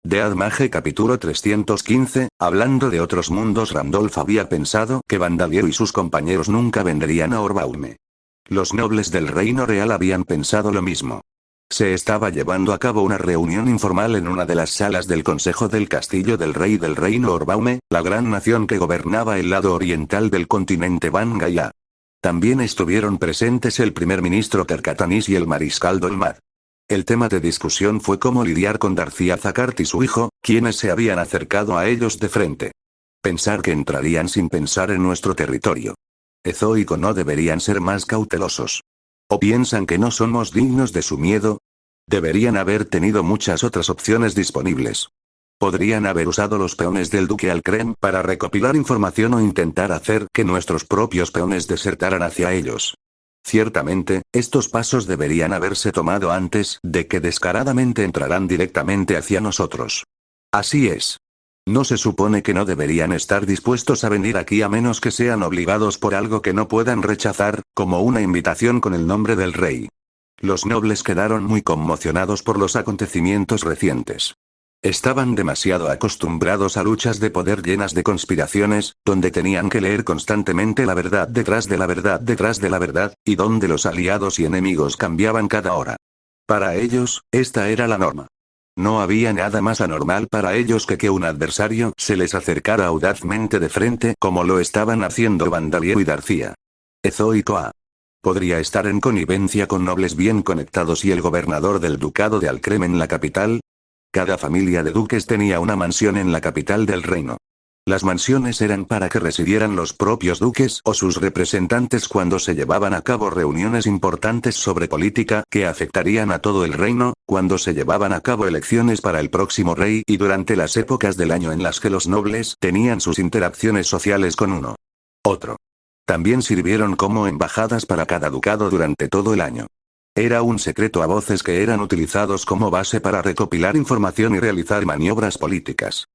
De Admage capítulo 315, hablando de otros mundos. Randolph había pensado que Bandalier y sus compañeros nunca vendrían a Orbaume. Los nobles del reino real habían pensado lo mismo. Se estaba llevando a cabo una reunión informal en una de las salas del consejo del castillo del rey del reino Orbaume, la gran nación que gobernaba el lado oriental del continente Van Gaia. También estuvieron presentes el primer ministro Tercatanis y el mariscal Dolmad. El tema de discusión fue cómo lidiar con Darcia Zacart y su hijo, quienes se habían acercado a ellos de frente. Pensar que entrarían sin pensar en nuestro territorio. Ezo y Ko no deberían ser más cautelosos. ¿O piensan que no somos dignos de su miedo? Deberían haber tenido muchas otras opciones disponibles. Podrían haber usado los peones del duque Alcrem para recopilar información o intentar hacer que nuestros propios peones desertaran hacia ellos. Ciertamente, estos pasos deberían haberse tomado antes de que descaradamente entraran directamente hacia nosotros. Así es. ¿No se supone que no deberían estar dispuestos a venir aquí a menos que sean obligados por algo que no puedan rechazar, como una invitación con el nombre del rey? Los nobles quedaron muy conmocionados por los acontecimientos recientes. Estaban demasiado acostumbrados a luchas de poder llenas de conspiraciones, donde tenían que leer constantemente la verdad detrás de la verdad detrás de la verdad, y donde los aliados y enemigos cambiaban cada hora. Para ellos, esta era la norma. No había nada más anormal para ellos que un adversario se les acercara audazmente de frente como lo estaban haciendo Bandalier y Darcia. Ezo y Koa. Podría estar en connivencia con nobles bien conectados y el gobernador del ducado de Alcrem en la capital. Cada familia de duques tenía una mansión en la capital del reino. Las mansiones eran para que residieran los propios duques o sus representantes cuando se llevaban a cabo reuniones importantes sobre política que afectarían a todo el reino, cuando se llevaban a cabo elecciones para el próximo rey y durante las épocas del año en las que los nobles tenían sus interacciones sociales con uno otro. También sirvieron como embajadas para cada ducado durante todo el año. Era un secreto a voces que eran utilizados como base para recopilar información y realizar maniobras políticas.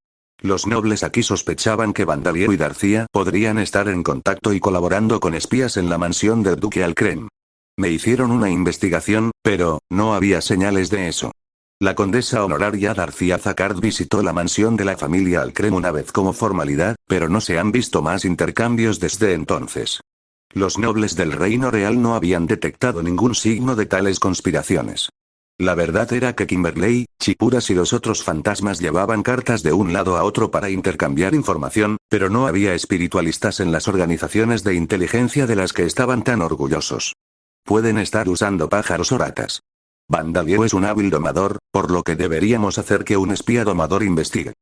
Los nobles aquí sospechaban que Bandalier y Darcia podrían estar en contacto y colaborando con espías en la mansión del duque Alcrem. Me hicieron una investigación, pero no había señales de eso. La condesa honoraria Darcia Zacart visitó la mansión de la familia Alcrem una vez como formalidad, pero no se han visto más intercambios desde entonces. Los nobles del reino real no habían detectado ningún signo de tales conspiraciones. La verdad era que Kimberley, Chipuras y los otros fantasmas llevaban cartas de un lado a otro para intercambiar información, pero no había espiritualistas en las organizaciones de inteligencia de las que estaban tan orgullosos. Pueden estar usando pájaros o ratas. Bandalier es un hábil domador, por lo que deberíamos hacer que un espía domador investigue.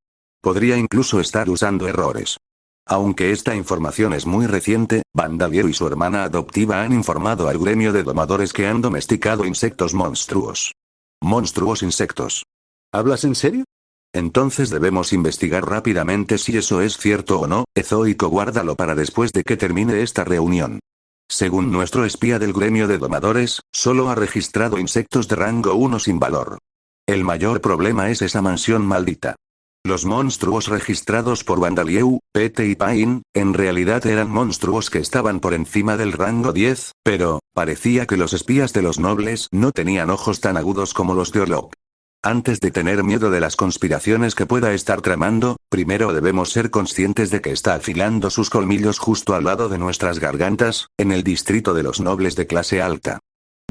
Podría incluso estar usando errores. Aunque esta información es muy reciente, Bandalier y su hermana adoptiva han informado al gremio de domadores que han domesticado insectos monstruos. Monstruos insectos. ¿Hablas en serio? Entonces debemos investigar rápidamente si eso es cierto o no. Ezo y Ko, guárdalo para después de que termine esta reunión. Según nuestro espía del gremio de domadores, solo ha registrado insectos de rango 1 sin valor. El mayor problema es esa mansión maldita. Los monstruos registrados por Bandalier, Pete y Pain, en realidad eran monstruos que estaban por encima del rango 10, pero parecía que los espías de los nobles no tenían ojos tan agudos como los de Orlok. Antes de tener miedo de las conspiraciones que pueda estar tramando, primero debemos ser conscientes de que está afilando sus colmillos justo al lado de nuestras gargantas, en el distrito de los nobles de clase alta.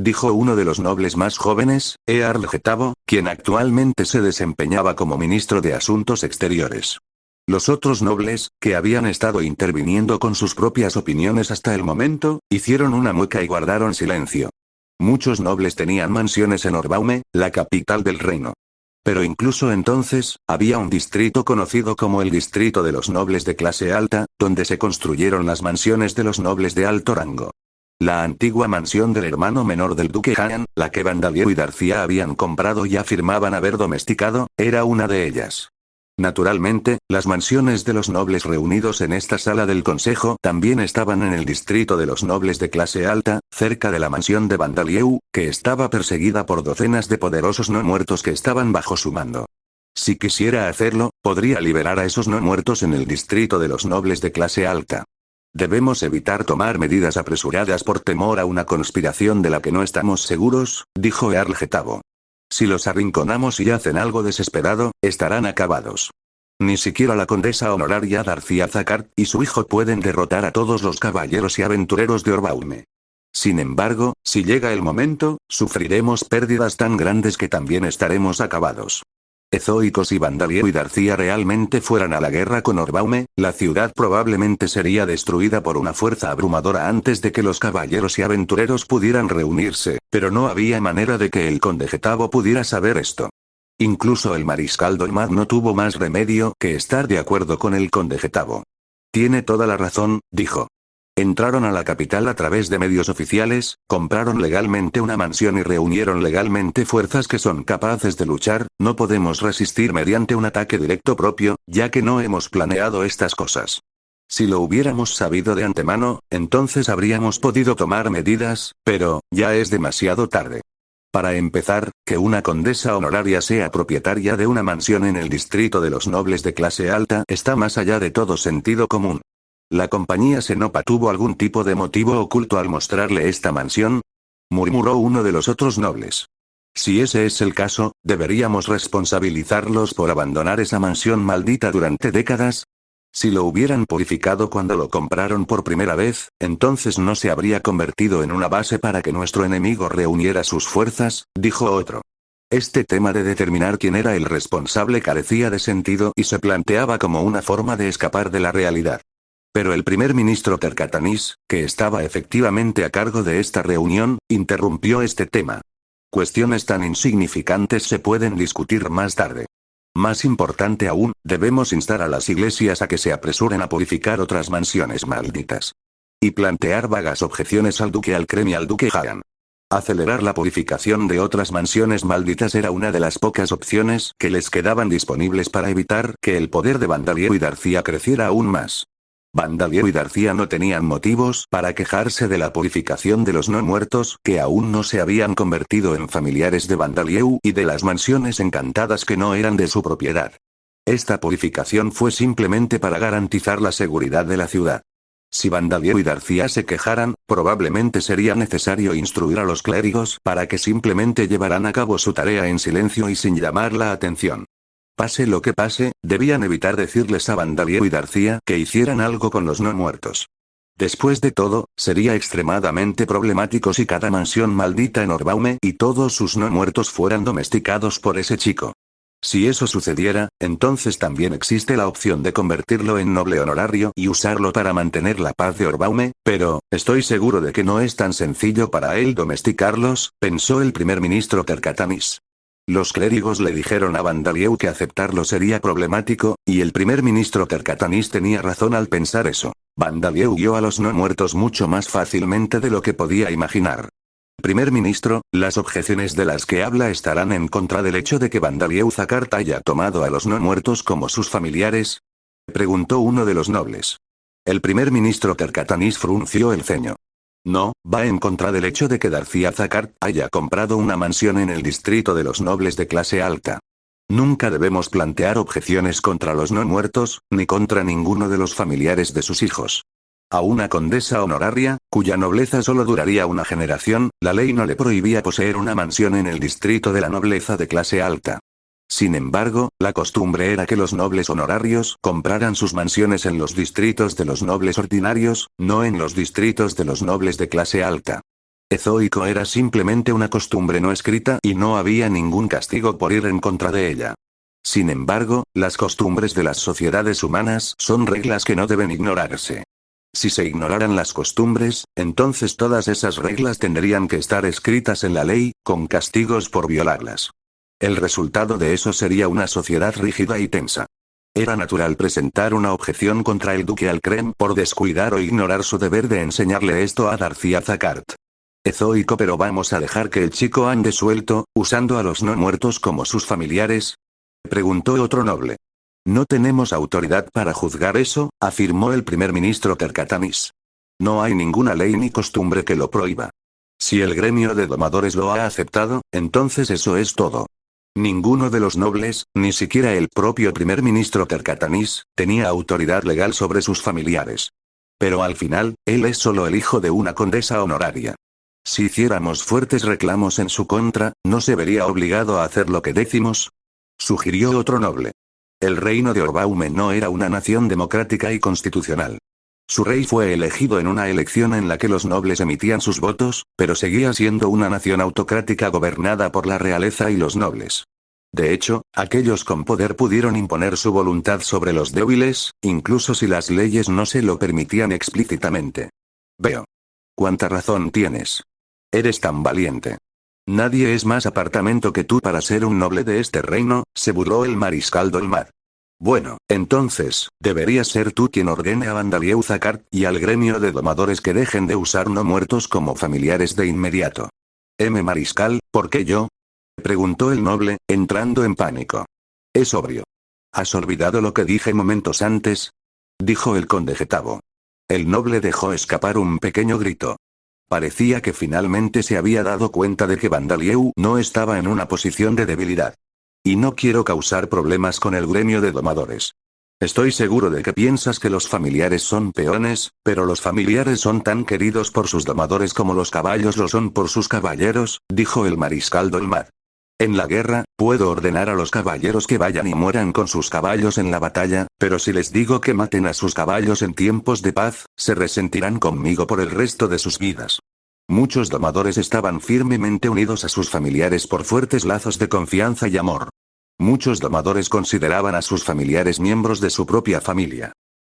Dijo uno de los nobles más jóvenes, Earl Getavo, quien actualmente se desempeñaba como ministro de Asuntos Exteriores. Los otros nobles, que habían estado interviniendo con sus propias opiniones hasta el momento, hicieron una mueca y guardaron silencio. Muchos nobles tenían mansiones en Orbaume, la capital del reino. Pero incluso entonces, había un distrito conocido como el distrito de los nobles de clase alta, donde se construyeron las mansiones de los nobles de alto rango. La antigua mansión del hermano menor del duque Han, la que Bandalier y Darcia habían comprado y afirmaban haber domesticado, era una de ellas. Naturalmente, las mansiones de los nobles reunidos en esta sala del consejo también estaban en el distrito de los nobles de clase alta, cerca de la mansión de Bandalier, que estaba perseguida por docenas de poderosos no muertos que estaban bajo su mando. Si quisiera hacerlo, podría liberar a esos no muertos en el distrito de los nobles de clase alta. Debemos evitar tomar medidas apresuradas por temor a una conspiración de la que no estamos seguros, dijo Earl Getavo. Si los arrinconamos y hacen algo desesperado, estarán acabados. Ni siquiera la condesa honoraria Darcía Zacart y su hijo pueden derrotar a todos los caballeros y aventureros de Orbaume. Sin embargo, si llega el momento, sufriremos pérdidas tan grandes que también estaremos acabados. Ezoicos si Bandalieu y Darcía realmente fueran a la guerra con Orbaume, la ciudad probablemente sería destruida por una fuerza abrumadora antes de que los caballeros y aventureros pudieran reunirse, pero no había manera de que el conde Getavo pudiera saber esto. Incluso el mariscal Dolmar no tuvo más remedio que estar de acuerdo con el conde Getavo. Tiene toda la razón, dijo. Entraron a la capital a través de medios oficiales, compraron legalmente una mansión y reunieron legalmente fuerzas que son capaces de luchar. No podemos resistir mediante un ataque directo propio, ya que no hemos planeado estas cosas. Si lo hubiéramos sabido de antemano, entonces habríamos podido tomar medidas, pero, ya es demasiado tarde. Para empezar, que una condesa honoraria sea propietaria de una mansión en el distrito de los nobles de clase alta está más allá de todo sentido común. ¿La compañía Senopa tuvo algún tipo de motivo oculto al mostrarle esta mansión?, murmuró uno de los otros nobles. Si ese es el caso, ¿deberíamos responsabilizarlos por abandonar esa mansión maldita durante décadas? Si lo hubieran purificado cuando lo compraron por primera vez, entonces no se habría convertido en una base para que nuestro enemigo reuniera sus fuerzas, dijo otro. Este tema de determinar quién era el responsable carecía de sentido y se planteaba como una forma de escapar de la realidad. Pero el primer ministro Tercatanis, que estaba efectivamente a cargo de esta reunión, interrumpió este tema. Cuestiones tan insignificantes se pueden discutir más tarde. Más importante aún, debemos instar a las iglesias a que se apresuren a purificar otras mansiones malditas. Y plantear vagas objeciones al duque Alcrem y al duque Hagan. Acelerar la purificación de otras mansiones malditas era una de las pocas opciones que les quedaban disponibles para evitar que el poder de Bandalieu y Darcía creciera aún más. Bandalieu y Darcía no tenían motivos para quejarse de la purificación de los no muertos que aún no se habían convertido en familiares de Bandalieu y de las mansiones encantadas que no eran de su propiedad. Esta purificación fue simplemente para garantizar la seguridad de la ciudad. Si Bandalieu y Darcía se quejaran, probablemente sería necesario instruir a los clérigos para que simplemente llevaran a cabo su tarea en silencio y sin llamar la atención. Pase lo que pase, debían evitar decirles a Bandalieu y Darcía que hicieran algo con los no muertos. Después de todo, sería extremadamente problemático si cada mansión maldita en Orbaume y todos sus no muertos fueran domesticados por ese chico. Si eso sucediera, entonces también existe la opción de convertirlo en noble honorario y usarlo para mantener la paz de Orbaume, pero, estoy seguro de que no es tan sencillo para él domesticarlos, pensó el primer ministro Tercatanis. Los clérigos le dijeron a Bandalieu que aceptarlo sería problemático, y el primer ministro Tercatanis tenía razón al pensar eso. Bandalieu guió a los no muertos mucho más fácilmente de lo que podía imaginar. Primer ministro, las objeciones de las que habla estarán en contra del hecho de que Bandalieu Zacart haya tomado a los no muertos como sus familiares, preguntó uno de los nobles. El primer ministro Tercatanis frunció el ceño. No, va en contra del hecho de que Darcía Zacart haya comprado una mansión en el distrito de los nobles de clase alta. Nunca debemos plantear objeciones contra los no muertos, ni contra ninguno de los familiares de sus hijos. A una condesa honoraria, cuya nobleza solo duraría una generación, la ley no le prohibía poseer una mansión en el distrito de la nobleza de clase alta. Sin embargo, la costumbre era que los nobles honorarios compraran sus mansiones en los distritos de los nobles ordinarios, no en los distritos de los nobles de clase alta. Ezoico era simplemente una costumbre no escrita y no había ningún castigo por ir en contra de ella. Sin embargo, las costumbres de las sociedades humanas son reglas que no deben ignorarse. Si se ignoraran las costumbres, entonces todas esas reglas tendrían que estar escritas en la ley, con castigos por violarlas. El resultado de eso sería una sociedad rígida y tensa. Era natural presentar una objeción contra el duque Alcrem por descuidar o ignorar su deber de enseñarle esto a Darcía Zacart. Ezoico, pero vamos a dejar que el chico ande suelto, usando a los no muertos como sus familiares, preguntó otro noble. No tenemos autoridad para juzgar eso, afirmó el primer ministro Tercatanis. No hay ninguna ley ni costumbre que lo prohíba. Si el gremio de domadores lo ha aceptado, entonces eso es todo. Ninguno de los nobles, ni siquiera el propio primer ministro Tercatanis, tenía autoridad legal sobre sus familiares. Pero al final, él es solo el hijo de una condesa honoraria. Si hiciéramos fuertes reclamos en su contra, ¿no se vería obligado a hacer lo que decimos? Sugirió otro noble. El reino de Orbaume no era una nación democrática y constitucional. Su rey fue elegido en una elección en la que los nobles emitían sus votos, pero seguía siendo una nación autocrática gobernada por la realeza y los nobles. De hecho, aquellos con poder pudieron imponer su voluntad sobre los débiles, incluso si las leyes no se lo permitían explícitamente. Veo. ¿Cuánta razón tienes? Eres tan valiente. Nadie es más apartamento que tú para ser un noble de este reino, se burló el mariscal Dolmad. Bueno, entonces, deberías ser tú quien ordene a Vandalieu Zacart y al gremio de domadores que dejen de usar no muertos como familiares de inmediato. Mariscal, ¿por qué yo? Preguntó el noble, entrando en pánico. Es obvio. ¿Has olvidado lo que dije momentos antes? Dijo el conde Getavo. El noble dejó escapar un pequeño grito. Parecía que finalmente se había dado cuenta de que Vandalieu no estaba en una posición de debilidad. Y no quiero causar problemas con el gremio de domadores. Estoy seguro de que piensas que los familiares son peones, pero los familiares son tan queridos por sus domadores como los caballos lo son por sus caballeros, dijo el mariscal Dolmad. En la guerra, puedo ordenar a los caballeros que vayan y mueran con sus caballos en la batalla, pero si les digo que maten a sus caballos en tiempos de paz, se resentirán conmigo por el resto de sus vidas. Muchos domadores estaban firmemente unidos a sus familiares por fuertes lazos de confianza y amor. Muchos domadores consideraban a sus familiares miembros de su propia familia.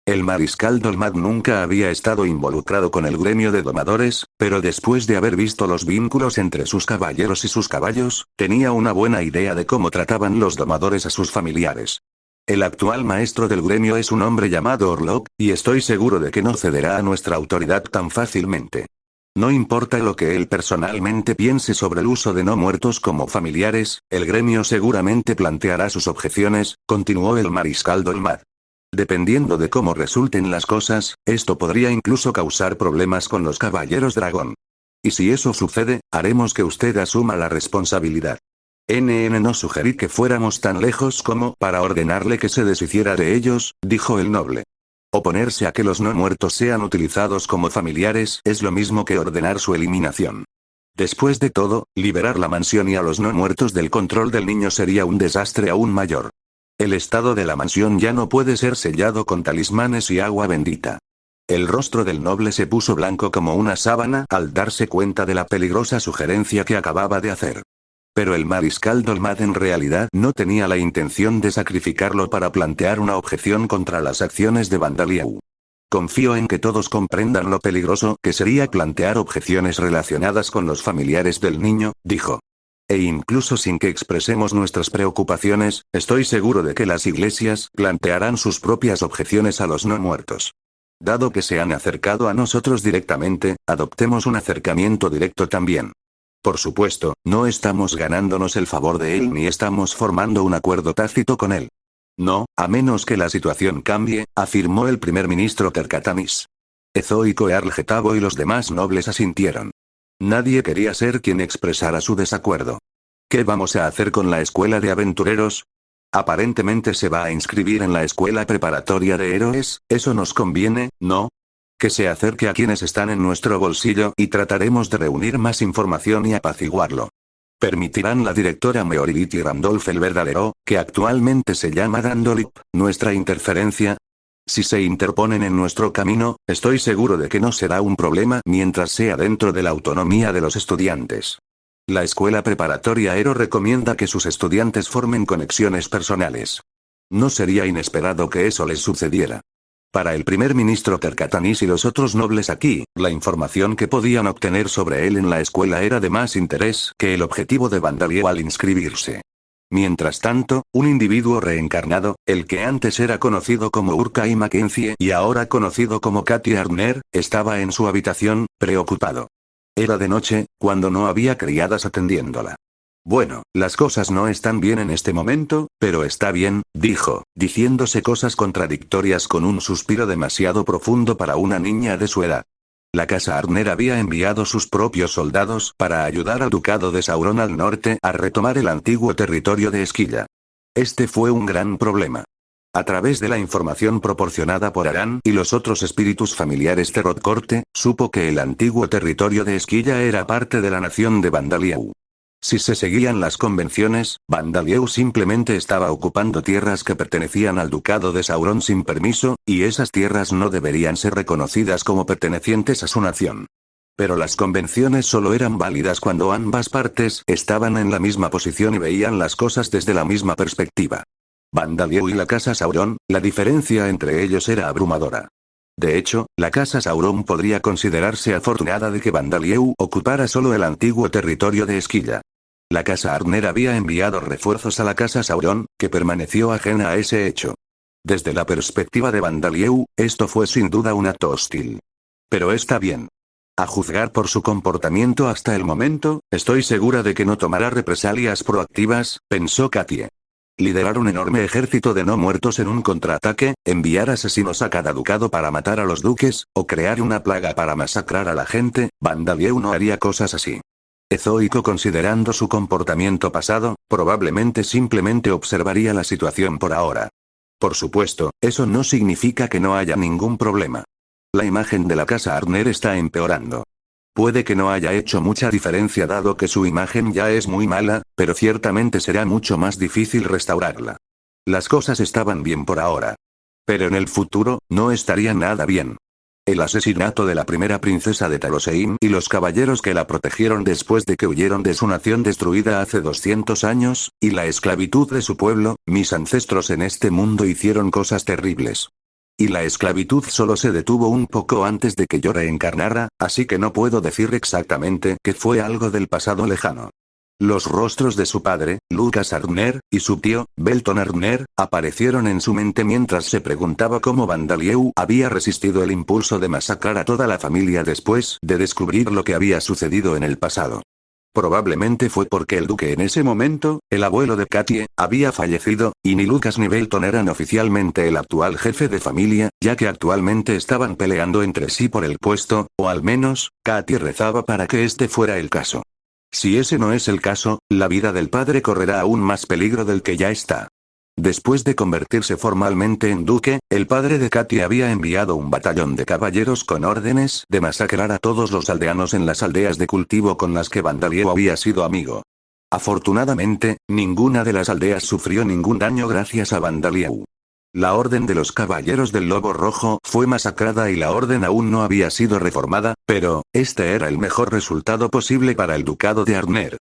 El mariscal Dolmad nunca había estado involucrado con el gremio de domadores, pero después de haber visto los vínculos entre sus caballeros y sus caballos, tenía una buena idea de cómo trataban los domadores a sus familiares. El actual maestro del gremio es un hombre llamado Orlok, y estoy seguro de que no cederá a nuestra autoridad tan fácilmente. No importa lo que él personalmente piense sobre el uso de no muertos como familiares, el gremio seguramente planteará sus objeciones, continuó el mariscal Dolmad. Dependiendo de cómo resulten las cosas, esto podría incluso causar problemas con los caballeros dragón. Y si eso sucede, haremos que usted asuma la responsabilidad. No sugerí que fuéramos tan lejos como para ordenarle que se deshiciera de ellos, dijo el noble. Oponerse a que los no muertos sean utilizados como familiares es lo mismo que ordenar su eliminación. Después de todo, liberar la mansión y a los no muertos del control del niño sería un desastre aún mayor. El estado de la mansión ya no puede ser sellado con talismanes y agua bendita. El rostro del noble se puso blanco como una sábana al darse cuenta de la peligrosa sugerencia que acababa de hacer. Pero el mariscal Dolmad en realidad no tenía la intención de sacrificarlo para plantear una objeción contra las acciones de Vandalieu. Confío en que todos comprendan lo peligroso que sería plantear objeciones relacionadas con los familiares del niño, dijo. E incluso sin que expresemos nuestras preocupaciones, estoy seguro de que las iglesias plantearán sus propias objeciones a los no muertos. Dado que se han acercado a nosotros directamente, adoptemos un acercamiento directo también. Por supuesto, no estamos ganándonos el favor de él ni estamos formando un acuerdo tácito con él. No, a menos que la situación cambie, afirmó el primer ministro Tercatanis. Ezoico Earl Getavo y los demás nobles asintieron. Nadie quería ser quien expresara su desacuerdo. ¿Qué vamos a hacer con la escuela de aventureros? Aparentemente se va a inscribir en la escuela preparatoria de héroes, eso nos conviene, ¿no? Que se acerque a quienes están en nuestro bolsillo y trataremos de reunir más información y apaciguarlo. ¿Permitirán la directora Meorility Randolph el verdadero, que actualmente se llama Randolph, nuestra interferencia? Si se interponen en nuestro camino, estoy seguro de que no será un problema mientras sea dentro de la autonomía de los estudiantes. La escuela preparatoria Ero recomienda que sus estudiantes formen conexiones personales. No sería inesperado que eso les sucediera. Para el primer ministro Tercatanis y los otros nobles aquí, la información que podían obtener sobre él en la escuela era de más interés que el objetivo de Vandalieu al inscribirse. Mientras tanto, un individuo reencarnado, el que antes era conocido como Urkai Mackenzie y ahora conocido como Katy Arner, estaba en su habitación, preocupado. Era de noche, cuando no había criadas atendiéndola. Bueno, las cosas no están bien en este momento, pero está bien, dijo, diciéndose cosas contradictorias con un suspiro demasiado profundo para una niña de su edad. La casa Arner había enviado sus propios soldados para ayudar al ducado de Sauron al norte a retomar el antiguo territorio de Esquilla. Este fue un gran problema. A través de la información proporcionada por Aran y los otros espíritus familiares de Rodcorte, supo que el antiguo territorio de Esquilla era parte de la nación de Vandalieu. Si se seguían las convenciones, Vandalieu simplemente estaba ocupando tierras que pertenecían al ducado de Sauron sin permiso, y esas tierras no deberían ser reconocidas como pertenecientes a su nación. Pero las convenciones solo eran válidas cuando ambas partes estaban en la misma posición y veían las cosas desde la misma perspectiva. Vandalieu y la casa Sauron, la diferencia entre ellos era abrumadora. De hecho, la casa Sauron podría considerarse afortunada de que Vandalieu ocupara solo el antiguo territorio de Esquilla. La casa Arner había enviado refuerzos a la casa Sauron, que permaneció ajena a ese hecho. Desde la perspectiva de Vandalieu, esto fue sin duda un acto hostil. Pero está bien. A juzgar por su comportamiento hasta el momento, estoy segura de que no tomará represalias proactivas, pensó Katie. Liderar un enorme ejército de no muertos en un contraataque, enviar asesinos a cada ducado para matar a los duques, o crear una plaga para masacrar a la gente, Vandalieu no haría cosas así. Ezoico, considerando su comportamiento pasado, probablemente simplemente observaría la situación por ahora. Por supuesto, eso no significa que no haya ningún problema. La imagen de la casa Arner está empeorando. Puede que no haya hecho mucha diferencia dado que su imagen ya es muy mala, pero ciertamente será mucho más difícil restaurarla. Las cosas estaban bien por ahora. Pero en el futuro, no estaría nada bien. El asesinato de la primera princesa de Taroseim y los caballeros que la protegieron después de que huyeron de su nación destruida hace 200 años, y la esclavitud de su pueblo, mis ancestros en este mundo hicieron cosas terribles. Y la esclavitud solo se detuvo un poco antes de que yo reencarnara, así que no puedo decir exactamente que fue algo del pasado lejano. Los rostros de su padre, Lucas Arner, y su tío, Belton Arner, aparecieron en su mente mientras se preguntaba cómo Vandalieu había resistido el impulso de masacrar a toda la familia después de descubrir lo que había sucedido en el pasado. Probablemente fue porque el duque en ese momento, el abuelo de Katie, había fallecido, y ni Lucas ni Belton eran oficialmente el actual jefe de familia, ya que actualmente estaban peleando entre sí por el puesto, o al menos, Katie rezaba para que este fuera el caso. Si ese no es el caso, la vida del padre correrá aún más peligro del que ya está. Después de convertirse formalmente en duque, el padre de Katie había enviado un batallón de caballeros con órdenes de masacrar a todos los aldeanos en las aldeas de cultivo con las que Vandalieu había sido amigo. Afortunadamente, ninguna de las aldeas sufrió ningún daño gracias a Vandalieu. La orden de los caballeros del Lobo Rojo fue masacrada y la orden aún no había sido reformada, pero, este era el mejor resultado posible para el ducado de Arner.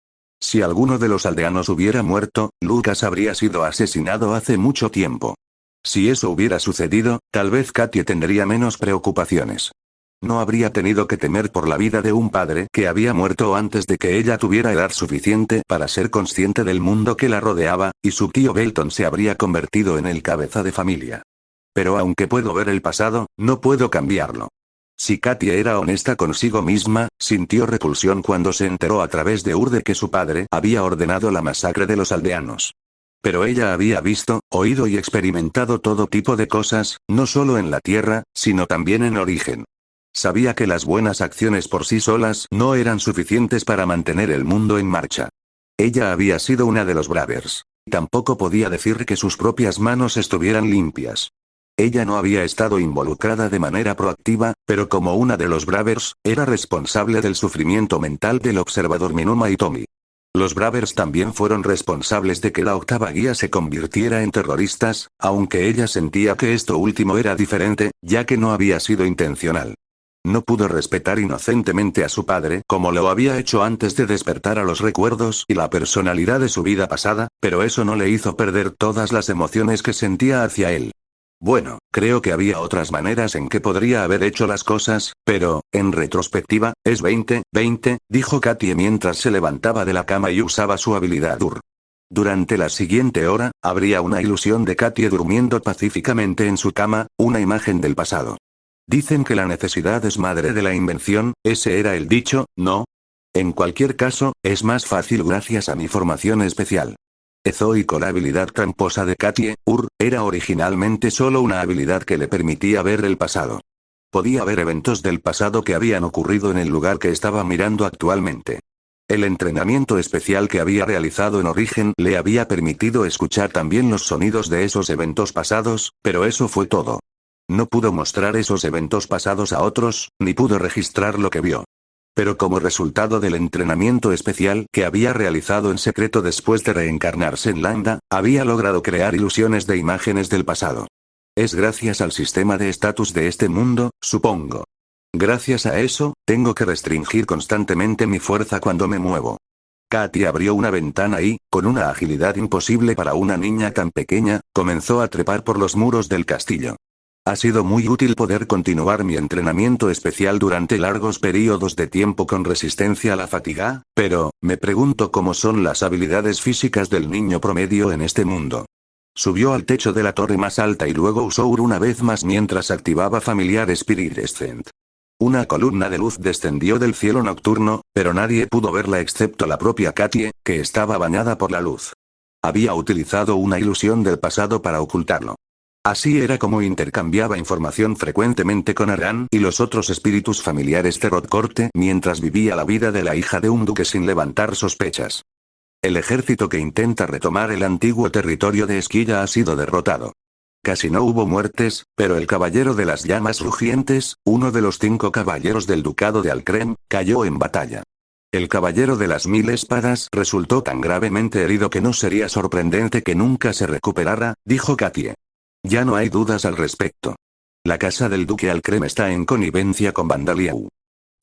Si alguno de los aldeanos hubiera muerto, Lucas habría sido asesinado hace mucho tiempo. Si eso hubiera sucedido, tal vez Katie tendría menos preocupaciones. No habría tenido que temer por la vida de un padre que había muerto antes de que ella tuviera edad suficiente para ser consciente del mundo que la rodeaba, y su tío Belton se habría convertido en el cabeza de familia. Pero aunque puedo ver el pasado, no puedo cambiarlo. Si Katie era honesta consigo misma, sintió repulsión cuando se enteró a través de Urde que su padre había ordenado la masacre de los aldeanos. Pero ella había visto, oído y experimentado todo tipo de cosas, no solo en la tierra, sino también en origen. Sabía que las buenas acciones por sí solas no eran suficientes para mantener el mundo en marcha. Ella había sido una de los Bravers. Tampoco podía decir que sus propias manos estuvieran limpias. Ella no había estado involucrada de manera proactiva, pero como una de los Bravers, era responsable del sufrimiento mental del observador Minuma y Tommy. Los Bravers también fueron responsables de que la octava guía se convirtiera en terroristas, aunque ella sentía que esto último era diferente, ya que no había sido intencional. No pudo respetar inocentemente a su padre como lo había hecho antes de despertar a los recuerdos y la personalidad de su vida pasada, pero eso no le hizo perder todas las emociones que sentía hacia él. Bueno, creo que había otras maneras en que podría haber hecho las cosas, pero, en retrospectiva, es 20-20, dijo Katie mientras se levantaba de la cama y usaba su habilidad UR. Durante la siguiente hora, habría una ilusión de Katie durmiendo pacíficamente en su cama, una imagen del pasado. Dicen que la necesidad es madre de la invención, ese era el dicho, ¿no? En cualquier caso, es más fácil gracias a mi formación especial. Ezoico, la habilidad tramposa de Katie, era originalmente solo una habilidad que le permitía ver el pasado. Podía ver eventos del pasado que habían ocurrido en el lugar que estaba mirando actualmente. El entrenamiento especial que había realizado en origen le había permitido escuchar también los sonidos de esos eventos pasados, pero eso fue todo. No pudo mostrar esos eventos pasados a otros, ni pudo registrar lo que vio. Pero como resultado del entrenamiento especial que había realizado en secreto después de reencarnarse en Lambda, había logrado crear ilusiones de imágenes del pasado. Es gracias al sistema de estatus de este mundo, supongo. Gracias a eso, tengo que restringir constantemente mi fuerza cuando me muevo. Katy abrió una ventana y, con una agilidad imposible para una niña tan pequeña, comenzó a trepar por los muros del castillo. Ha sido muy útil poder continuar mi entrenamiento especial durante largos periodos de tiempo con resistencia a la fatiga, pero, me pregunto cómo son las habilidades físicas del niño promedio en este mundo. Subió al techo de la torre más alta y luego usó una vez más mientras activaba Familiar Spirit Descent. Una columna de luz descendió del cielo nocturno, pero nadie pudo verla excepto la propia Katie, que estaba bañada por la luz. Había utilizado una ilusión del pasado para ocultarlo. Así era como intercambiaba información frecuentemente con Aran y los otros espíritus familiares de Rodcorte mientras vivía la vida de la hija de un duque sin levantar sospechas. El ejército que intenta retomar el antiguo territorio de Esquilla ha sido derrotado. Casi no hubo muertes, pero el caballero de las llamas rugientes, uno de los 5 caballeros del ducado de Alcrem, cayó en batalla. El caballero de las 1000 espadas resultó tan gravemente herido que no sería sorprendente que nunca se recuperara, dijo Katie. Ya no hay dudas al respecto. La casa del duque Alcrem está en connivencia con Vandalieu.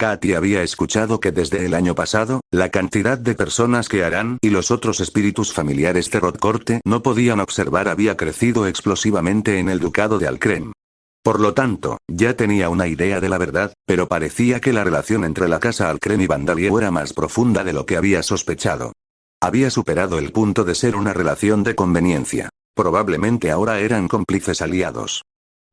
Katie había escuchado que desde el año pasado, la cantidad de personas que Aran y los otros espíritus familiares de Rodcorte no podían observar había crecido explosivamente en el ducado de Alcrem. Por lo tanto, ya tenía una idea de la verdad, pero parecía que la relación entre la casa Alcrem y Vandalieu era más profunda de lo que había sospechado. Había superado el punto de ser una relación de conveniencia. Probablemente ahora eran cómplices aliados.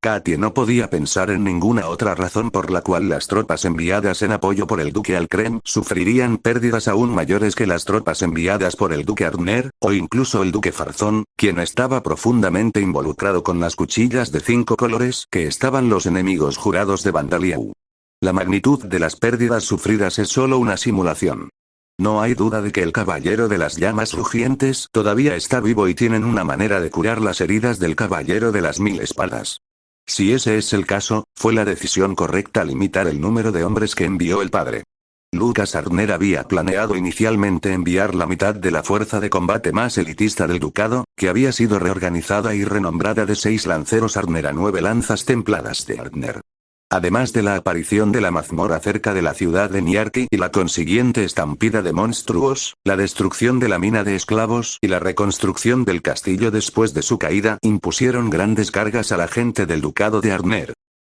Katie no podía pensar en ninguna otra razón por la cual las tropas enviadas en apoyo por el duque Alcrem sufrirían pérdidas aún mayores que las tropas enviadas por el duque Arner, o incluso el duque Farzón, quien estaba profundamente involucrado con las cuchillas de 5 colores que estaban los enemigos jurados de Vandalieu. La magnitud de las pérdidas sufridas es solo una simulación. No hay duda de que el caballero de las llamas rugientes todavía está vivo y tienen una manera de curar las heridas del caballero de las 1000 espadas. Si ese es el caso, fue la decisión correcta limitar el número de hombres que envió el padre. Lucas Arner había planeado inicialmente enviar la mitad de la fuerza de combate más elitista del ducado, que había sido reorganizada y renombrada de 6 lanceros Arner a 9 lanzas templadas de Arner. Además de la aparición de la mazmorra cerca de la ciudad de Niarki y la consiguiente estampida de monstruos, la destrucción de la mina de esclavos y la reconstrucción del castillo después de su caída impusieron grandes cargas a la gente del ducado de Arner.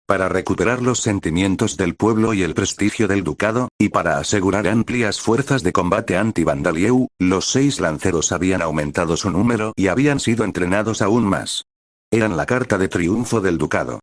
Para recuperar los sentimientos del pueblo y el prestigio del ducado, y para asegurar amplias fuerzas de combate anti-Vandalieu, los 6 lanceros habían aumentado su número y habían sido entrenados aún más. Eran la carta de triunfo del ducado.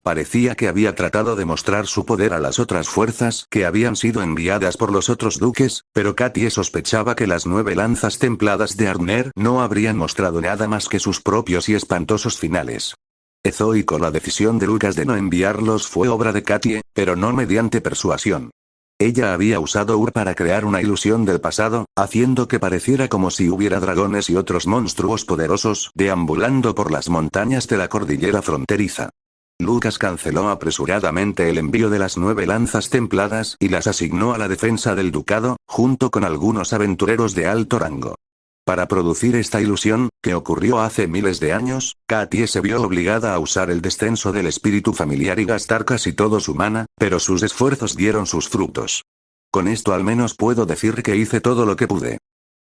Parecía que había tratado de mostrar su poder a las otras fuerzas que habían sido enviadas por los otros duques, pero Katie sospechaba que las 9 lanzas templadas de Arner no habrían mostrado nada más que sus propios y espantosos finales. Ezoico, la decisión de Lucas de no enviarlos fue obra de Katie, pero no mediante persuasión. Ella había usado para crear una ilusión del pasado, haciendo que pareciera como si hubiera dragones y otros monstruos poderosos deambulando por las montañas de la cordillera fronteriza. Lucas canceló apresuradamente el envío de las 9 lanzas templadas y las asignó a la defensa del ducado, junto con algunos aventureros de alto rango. Para producir esta ilusión, que ocurrió hace miles de años, Katie se vio obligada a usar el descenso del espíritu familiar y gastar casi todo su mana, pero sus esfuerzos dieron sus frutos. Con esto al menos puedo decir que hice todo lo que pude.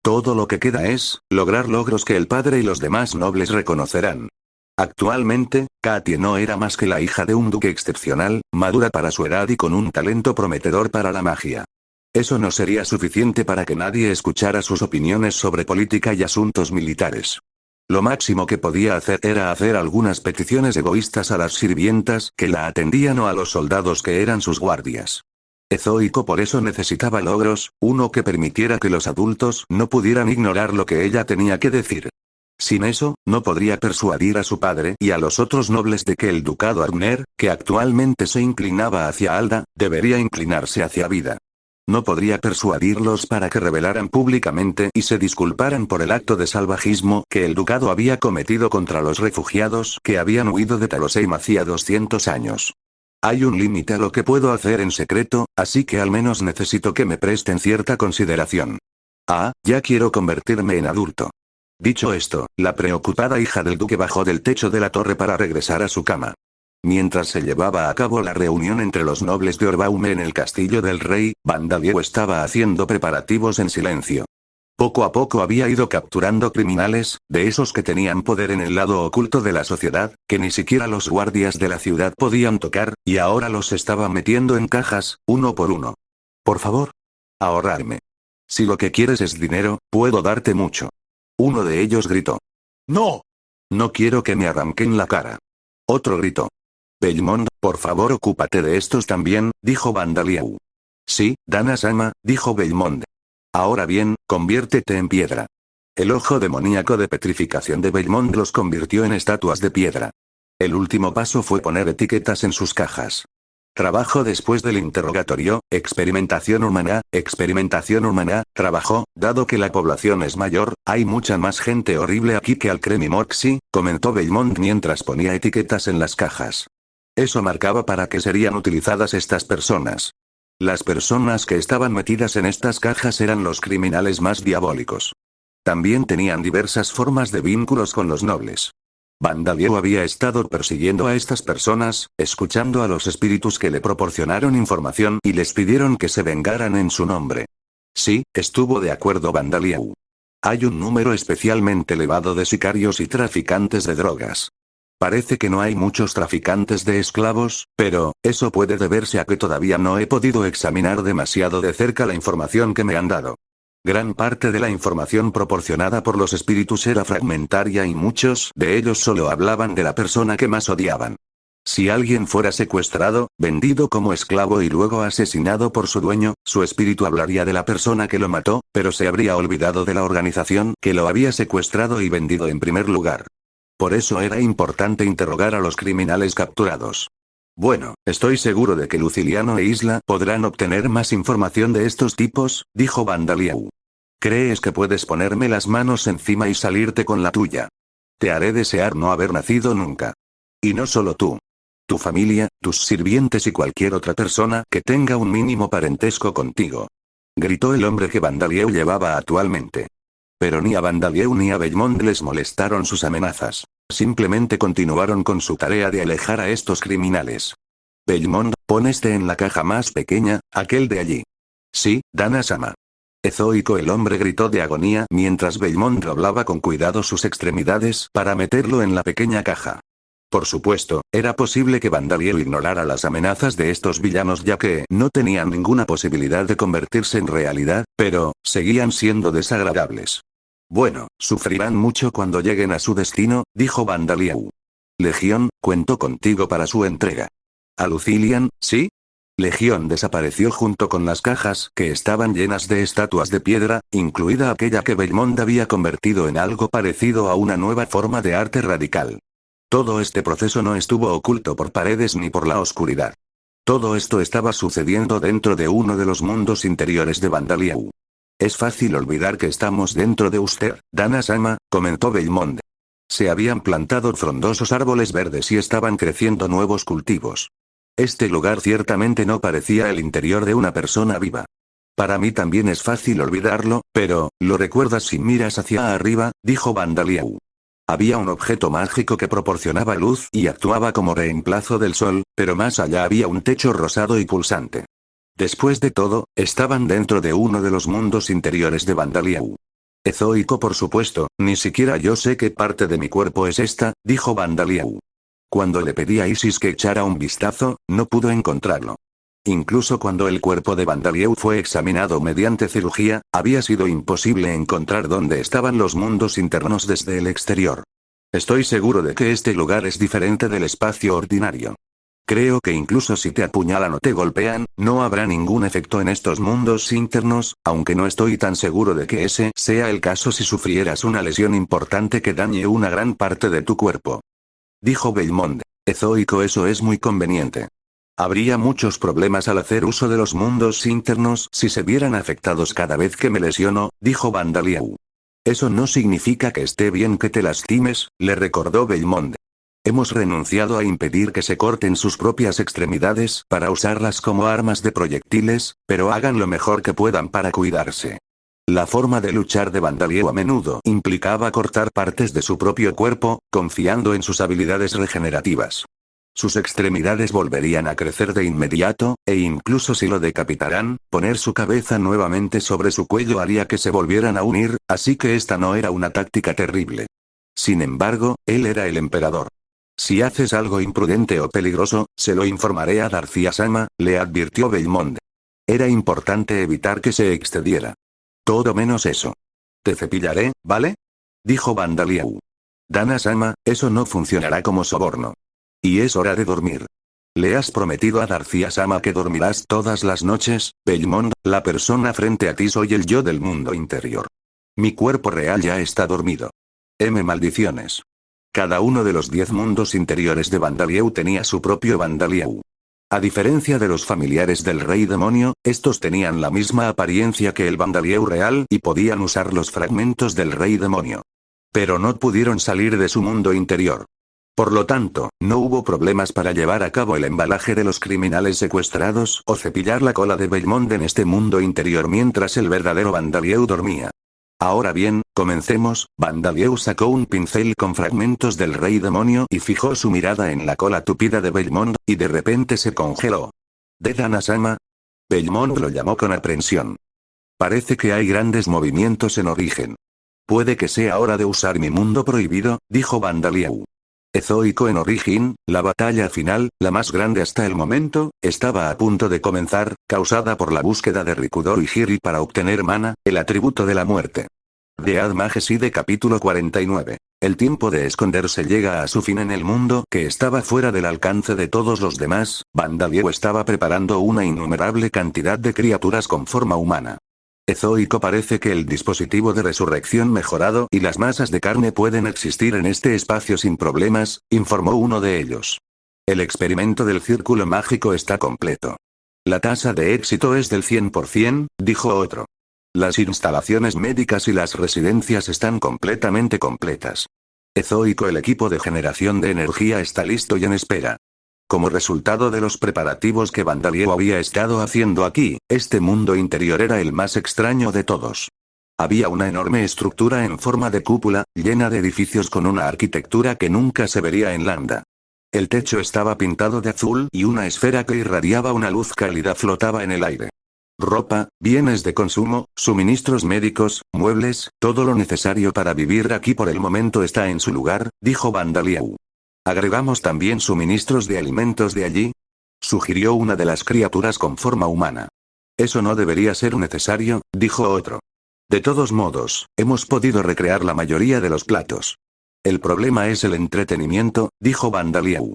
Todo lo que queda es, lograr logros que el padre y los demás nobles reconocerán. Actualmente, Katie no era más que la hija de un duque excepcional, madura para su edad y con un talento prometedor para la magia. Eso no sería suficiente para que nadie escuchara sus opiniones sobre política y asuntos militares. Lo máximo que podía hacer era hacer algunas peticiones egoístas a las sirvientas que la atendían o a los soldados que eran sus guardias. Ezoico por eso necesitaba logros, uno que permitiera que los adultos no pudieran ignorar lo que ella tenía que decir. Sin eso, no podría persuadir a su padre y a los otros nobles de que el ducado Arner, que actualmente se inclinaba hacia Alda, debería inclinarse hacia Vida. No podría persuadirlos para que revelaran públicamente y se disculparan por el acto de salvajismo que el ducado había cometido contra los refugiados que habían huido de Taloseim hacía 200 años. Hay un límite a lo que puedo hacer en secreto, así que al menos necesito que me presten cierta consideración. Ah, ya quiero convertirme en adulto. Dicho esto, la preocupada hija del duque bajó del techo de la torre para regresar a su cama. Mientras se llevaba a cabo la reunión entre los nobles de Orbaume en el castillo del rey, Bandalieu estaba haciendo preparativos en silencio. Poco a poco había ido capturando criminales, de esos que tenían poder en el lado oculto de la sociedad, que ni siquiera los guardias de la ciudad podían tocar, y ahora los estaba metiendo en cajas, uno por uno. Por favor. Ahorrarme. Si lo que quieres es dinero, puedo darte mucho. Uno de ellos gritó. ¡No! No quiero que me arranquen la cara. Otro gritó. Belmont, por favor ocúpate de estos también, dijo Bandalieu. Sí, Dana-sama, dijo Belmont. Ahora bien, conviértete en piedra. El ojo demoníaco de petrificación de Belmont los convirtió en estatuas de piedra. El último paso fue poner etiquetas en sus cajas. Trabajo después del interrogatorio, experimentación humana, trabajó, dado que la población es mayor, hay mucha más gente horrible aquí que al Cremimoxi, comentó Belmont mientras ponía etiquetas en las cajas. Eso marcaba para qué serían utilizadas estas personas. Las personas que estaban metidas en estas cajas eran los criminales más diabólicos. También tenían diversas formas de vínculos con los nobles. Bandalieu había estado persiguiendo a estas personas, escuchando a los espíritus que le proporcionaron información y les pidieron que se vengaran en su nombre. Sí, estuvo de acuerdo Bandalieu. Hay un número especialmente elevado de sicarios y traficantes de drogas. Parece que no hay muchos traficantes de esclavos, pero, eso puede deberse a que todavía no he podido examinar demasiado de cerca la información que me han dado. Gran parte de la información proporcionada por los espíritus era fragmentaria y muchos de ellos solo hablaban de la persona que más odiaban. Si alguien fuera secuestrado, vendido como esclavo y luego asesinado por su dueño, su espíritu hablaría de la persona que lo mató, pero se habría olvidado de la organización que lo había secuestrado y vendido en primer lugar. Por eso era importante interrogar a los criminales capturados. Bueno, estoy seguro de que Luciliano e Isla podrán obtener más información de estos tipos, dijo Bandalieu. ¿Crees que puedes ponerme las manos encima y salirte con la tuya? Te haré desear no haber nacido nunca. Y no solo tú. Tu familia, tus sirvientes y cualquier otra persona que tenga un mínimo parentesco contigo. Gritó el hombre que Bandalieu llevaba actualmente. Pero ni a Bandalieu ni a Belmont les molestaron sus amenazas. Simplemente continuaron con su tarea de alejar a estos criminales. Belmont, pon este en la caja más pequeña, aquel de allí. Sí, Dana-sama. Ezoico el hombre gritó de agonía mientras Belmont doblaba con cuidado sus extremidades para meterlo en la pequeña caja. Por supuesto, era posible que Bandalieu ignorara las amenazas de estos villanos ya que no tenían ninguna posibilidad de convertirse en realidad, pero, seguían siendo desagradables. Bueno, sufrirán mucho cuando lleguen a su destino, dijo Bandalieu. Legión, cuento contigo para su entrega. ¿A Lucilian, sí? Legión desapareció junto con las cajas que estaban llenas de estatuas de piedra, incluida aquella que Belmont había convertido en algo parecido a una nueva forma de arte radical. Todo este proceso no estuvo oculto por paredes ni por la oscuridad. Todo esto estaba sucediendo dentro de uno de los mundos interiores de Bandalieu. Es fácil olvidar que estamos dentro de usted, Dana-sama, comentó Belmont. Se habían plantado frondosos árboles verdes y estaban creciendo nuevos cultivos. Este lugar ciertamente no parecía el interior de una persona viva. Para mí también es fácil olvidarlo, pero, lo recuerdas si miras hacia arriba, dijo Bandalieu. Había un objeto mágico que proporcionaba luz y actuaba como reemplazo del sol, pero más allá había un techo rosado y pulsante. Después de todo, estaban dentro de uno de los mundos interiores de Bandalieu. Ezoico por supuesto, ni siquiera yo sé qué parte de mi cuerpo es esta, dijo Bandalieu. Cuando le pedí a Isis que echara un vistazo, no pudo encontrarlo. Incluso cuando el cuerpo de Bandalieu fue examinado mediante cirugía, había sido imposible encontrar dónde estaban los mundos internos desde el exterior. Estoy seguro de que este lugar es diferente del espacio ordinario. Creo que incluso si te apuñalan o te golpean, no habrá ningún efecto en estos mundos internos, aunque no estoy tan seguro de que ese sea el caso si sufrieras una lesión importante que dañe una gran parte de tu cuerpo. Dijo Belmont. Ezoico, eso es muy conveniente. Habría muchos problemas al hacer uso de los mundos internos si se vieran afectados cada vez que me lesiono, dijo Vandalieu. Eso no significa que esté bien que te lastimes, le recordó Belmont. Hemos renunciado a impedir que se corten sus propias extremidades para usarlas como armas de proyectiles, pero hagan lo mejor que puedan para cuidarse. La forma de luchar de Vandalieu a menudo implicaba cortar partes de su propio cuerpo, confiando en sus habilidades regenerativas. Sus extremidades volverían a crecer de inmediato, e incluso si lo decapitaran, poner su cabeza nuevamente sobre su cuello haría que se volvieran a unir, así que esta no era una táctica terrible. Sin embargo, él era el emperador. Si haces algo imprudente o peligroso, se lo informaré a Darcia-sama, le advirtió Belmont. Era importante evitar que se excediera. Todo menos eso. Te cepillaré, ¿vale? Dijo Vandalieu. Dana-sama, eso no funcionará como soborno. Y es hora de dormir. ¿Le has prometido a Darcia-sama que dormirás todas las noches, Belmont? La persona frente a ti soy el yo del mundo interior. Mi cuerpo real ya está dormido. Maldiciones. Cada uno de los 10 mundos interiores de Vandalieu tenía su propio Vandalieu. A diferencia de los familiares del rey demonio, estos tenían la misma apariencia que el Vandalieu real y podían usar los fragmentos del rey demonio. Pero no pudieron salir de su mundo interior. Por lo tanto, no hubo problemas para llevar a cabo el embalaje de los criminales secuestrados o cepillar la cola de Belmont en este mundo interior mientras el verdadero Vandalieu dormía. Ahora bien, comencemos. Vandalieu sacó un pincel con fragmentos del rey demonio y fijó su mirada en la cola tupida de Belmont, y de repente se congeló. ¿De Dana-sama? Belmont lo llamó con aprensión. Parece que hay grandes movimientos en origen. Puede que sea hora de usar mi mundo prohibido, dijo Vandalieu. Ezoico en origen, la batalla final, la más grande hasta el momento, estaba a punto de comenzar, causada por la búsqueda de Rikudo y Hiri para obtener mana, el atributo de la muerte. Dead Majesty capítulo 49. El tiempo de esconderse llega a su fin en el mundo que estaba fuera del alcance de todos los demás. Vandalieu estaba preparando una innumerable cantidad de criaturas con forma humana. Ezoico parece que el dispositivo de resurrección mejorado y las masas de carne pueden existir en este espacio sin problemas, informó uno de ellos. El experimento del círculo mágico está completo. La tasa de éxito es del 100%, dijo otro. Las instalaciones médicas y las residencias están completamente completas. Ezoico, el equipo de generación de energía está listo y en espera. Como resultado de los preparativos que Vandalieu había estado haciendo aquí, este mundo interior era el más extraño de todos. Había una enorme estructura en forma de cúpula, llena de edificios con una arquitectura que nunca se vería en Landa. El techo estaba pintado de azul y una esfera que irradiaba una luz cálida flotaba en el aire. Ropa, bienes de consumo, suministros médicos, muebles, todo lo necesario para vivir aquí por el momento está en su lugar, dijo Vandalieu. ¿Agregamos también suministros de alimentos de allí?, sugirió una de las criaturas con forma humana. Eso no debería ser necesario, dijo otro. De todos modos, hemos podido recrear la mayoría de los platos. El problema es el entretenimiento, dijo Vandalieu.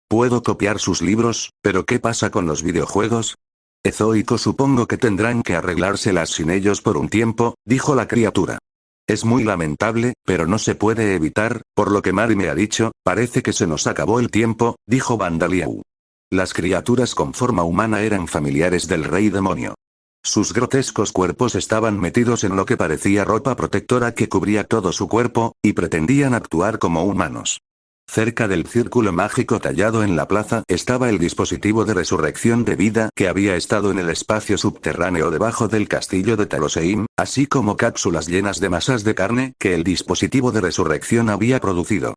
Puedo copiar sus libros, pero ¿qué pasa con los videojuegos? Ezoico, supongo que tendrán que arreglárselas sin ellos por un tiempo, dijo la criatura. Es muy lamentable, pero no se puede evitar, por lo que Mari me ha dicho, parece que se nos acabó el tiempo, dijo Vandalieu. Las criaturas con forma humana eran familiares del rey demonio. Sus grotescos cuerpos estaban metidos en lo que parecía ropa protectora que cubría todo su cuerpo, y pretendían actuar como humanos. Cerca del círculo mágico tallado en la plaza estaba el dispositivo de resurrección de vida que había estado en el espacio subterráneo debajo del castillo de Taroseim, así como cápsulas llenas de masas de carne que el dispositivo de resurrección había producido.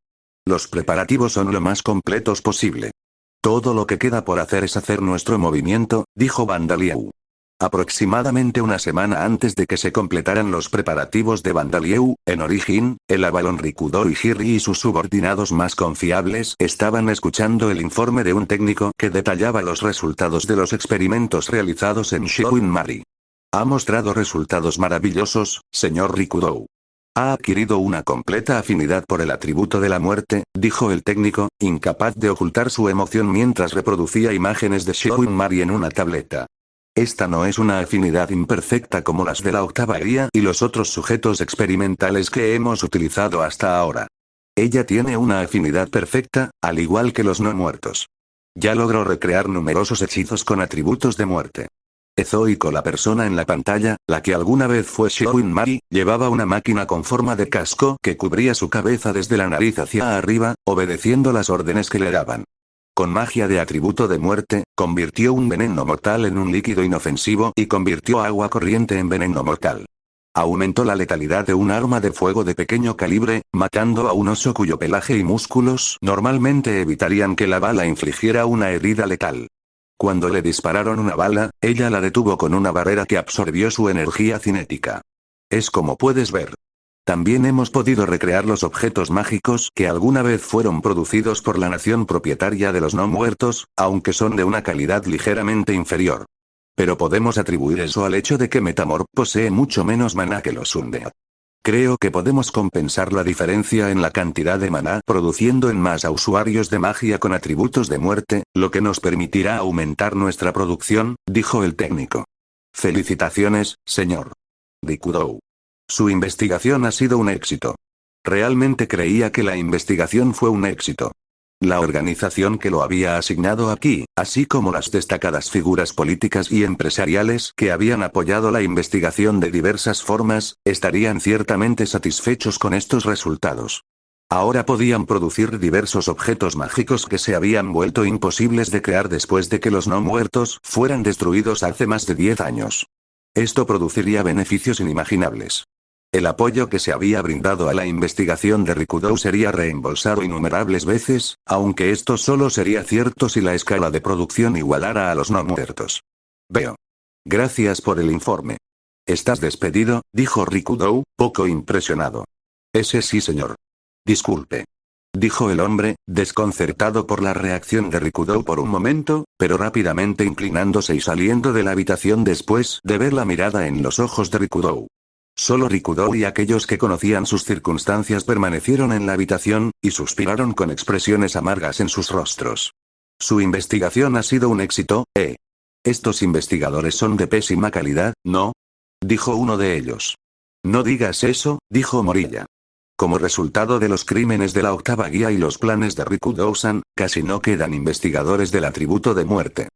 Los preparativos son lo más completos posible. Todo lo que queda por hacer es hacer nuestro movimiento, dijo Vandalieu. Aproximadamente una semana antes de que se completaran los preparativos de Vandalieu, en origen, el Avalon Rikudo y Hiri y sus subordinados más confiables estaban escuchando el informe de un técnico que detallaba los resultados de los experimentos realizados en Shouin Mari. Ha mostrado resultados maravillosos, señor Rikudo. Ha adquirido una completa afinidad por el atributo de la muerte, dijo el técnico, incapaz de ocultar su emoción mientras reproducía imágenes de Shouin Mari en una tableta. Esta no es una afinidad imperfecta como las de la octava guía y los otros sujetos experimentales que hemos utilizado hasta ahora. Ella tiene una afinidad perfecta, al igual que los no muertos. Ya logró recrear numerosos hechizos con atributos de muerte. Ezoico, la persona en la pantalla, la que alguna vez fue Shouin Mari, llevaba una máquina con forma de casco que cubría su cabeza desde la nariz hacia arriba, obedeciendo las órdenes que le daban. Con magia de atributo de muerte, convirtió un veneno mortal en un líquido inofensivo y convirtió agua corriente en veneno mortal. Aumentó la letalidad de un arma de fuego de pequeño calibre, matando a un oso cuyo pelaje y músculos normalmente evitarían que la bala infligiera una herida letal. Cuando le dispararon una bala, ella la detuvo con una barrera que absorbió su energía cinética. Es como puedes ver. También hemos podido recrear los objetos mágicos que alguna vez fueron producidos por la nación propietaria de los no muertos, aunque son de una calidad ligeramente inferior. Pero podemos atribuir eso al hecho de que Metamorph posee mucho menos maná que los Undead. Creo que podemos compensar la diferencia en la cantidad de maná produciendo en más a usuarios de magia con atributos de muerte, lo que nos permitirá aumentar nuestra producción, dijo el técnico. Felicitaciones, señor Rikudou. Su investigación ha sido un éxito. Realmente creía que la investigación fue un éxito. La organización que lo había asignado aquí, así como las destacadas figuras políticas y empresariales que habían apoyado la investigación de diversas formas, estarían ciertamente satisfechos con estos resultados. Ahora podían producir diversos objetos mágicos que se habían vuelto imposibles de crear después de que los no muertos fueran destruidos hace más de 10 años. Esto produciría beneficios inimaginables. El apoyo que se había brindado a la investigación de Rikudou sería reembolsado innumerables veces, aunque esto solo sería cierto si la escala de producción igualara a los no muertos. Veo. Gracias por el informe. ¿Estás despedido?, dijo Rikudou, poco impresionado. Ese sí, señor. Disculpe. Dijo el hombre, desconcertado por la reacción de Rikudou por un momento, pero rápidamente inclinándose y saliendo de la habitación después de ver la mirada en los ojos de Rikudou. Solo Rikudou y aquellos que conocían sus circunstancias permanecieron en la habitación, y suspiraron con expresiones amargas en sus rostros. Su investigación ha sido un éxito, ¿eh? Estos investigadores son de pésima calidad, ¿no? Dijo uno de ellos. No digas eso, dijo Morilla. Como resultado de los crímenes de la octava guía y los planes de Rikudou-san, casi no quedan investigadores del atributo de muerte.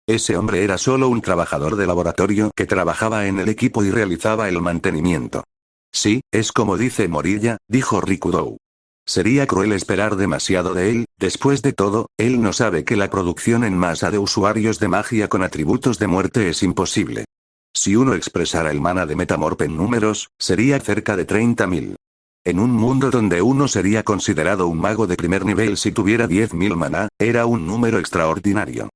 Ese hombre era solo un trabajador de laboratorio que trabajaba en el equipo y realizaba el mantenimiento. Sí, es como dice Morilla, dijo Rikudou. Sería cruel esperar demasiado de él, después de todo, él no sabe que la producción en masa de usuarios de magia con atributos de muerte es imposible. Si uno expresara el mana de Metamorph en números, sería cerca de 30.000. En un mundo donde uno sería considerado un mago de primer nivel si tuviera 10.000 maná, era un número extraordinario.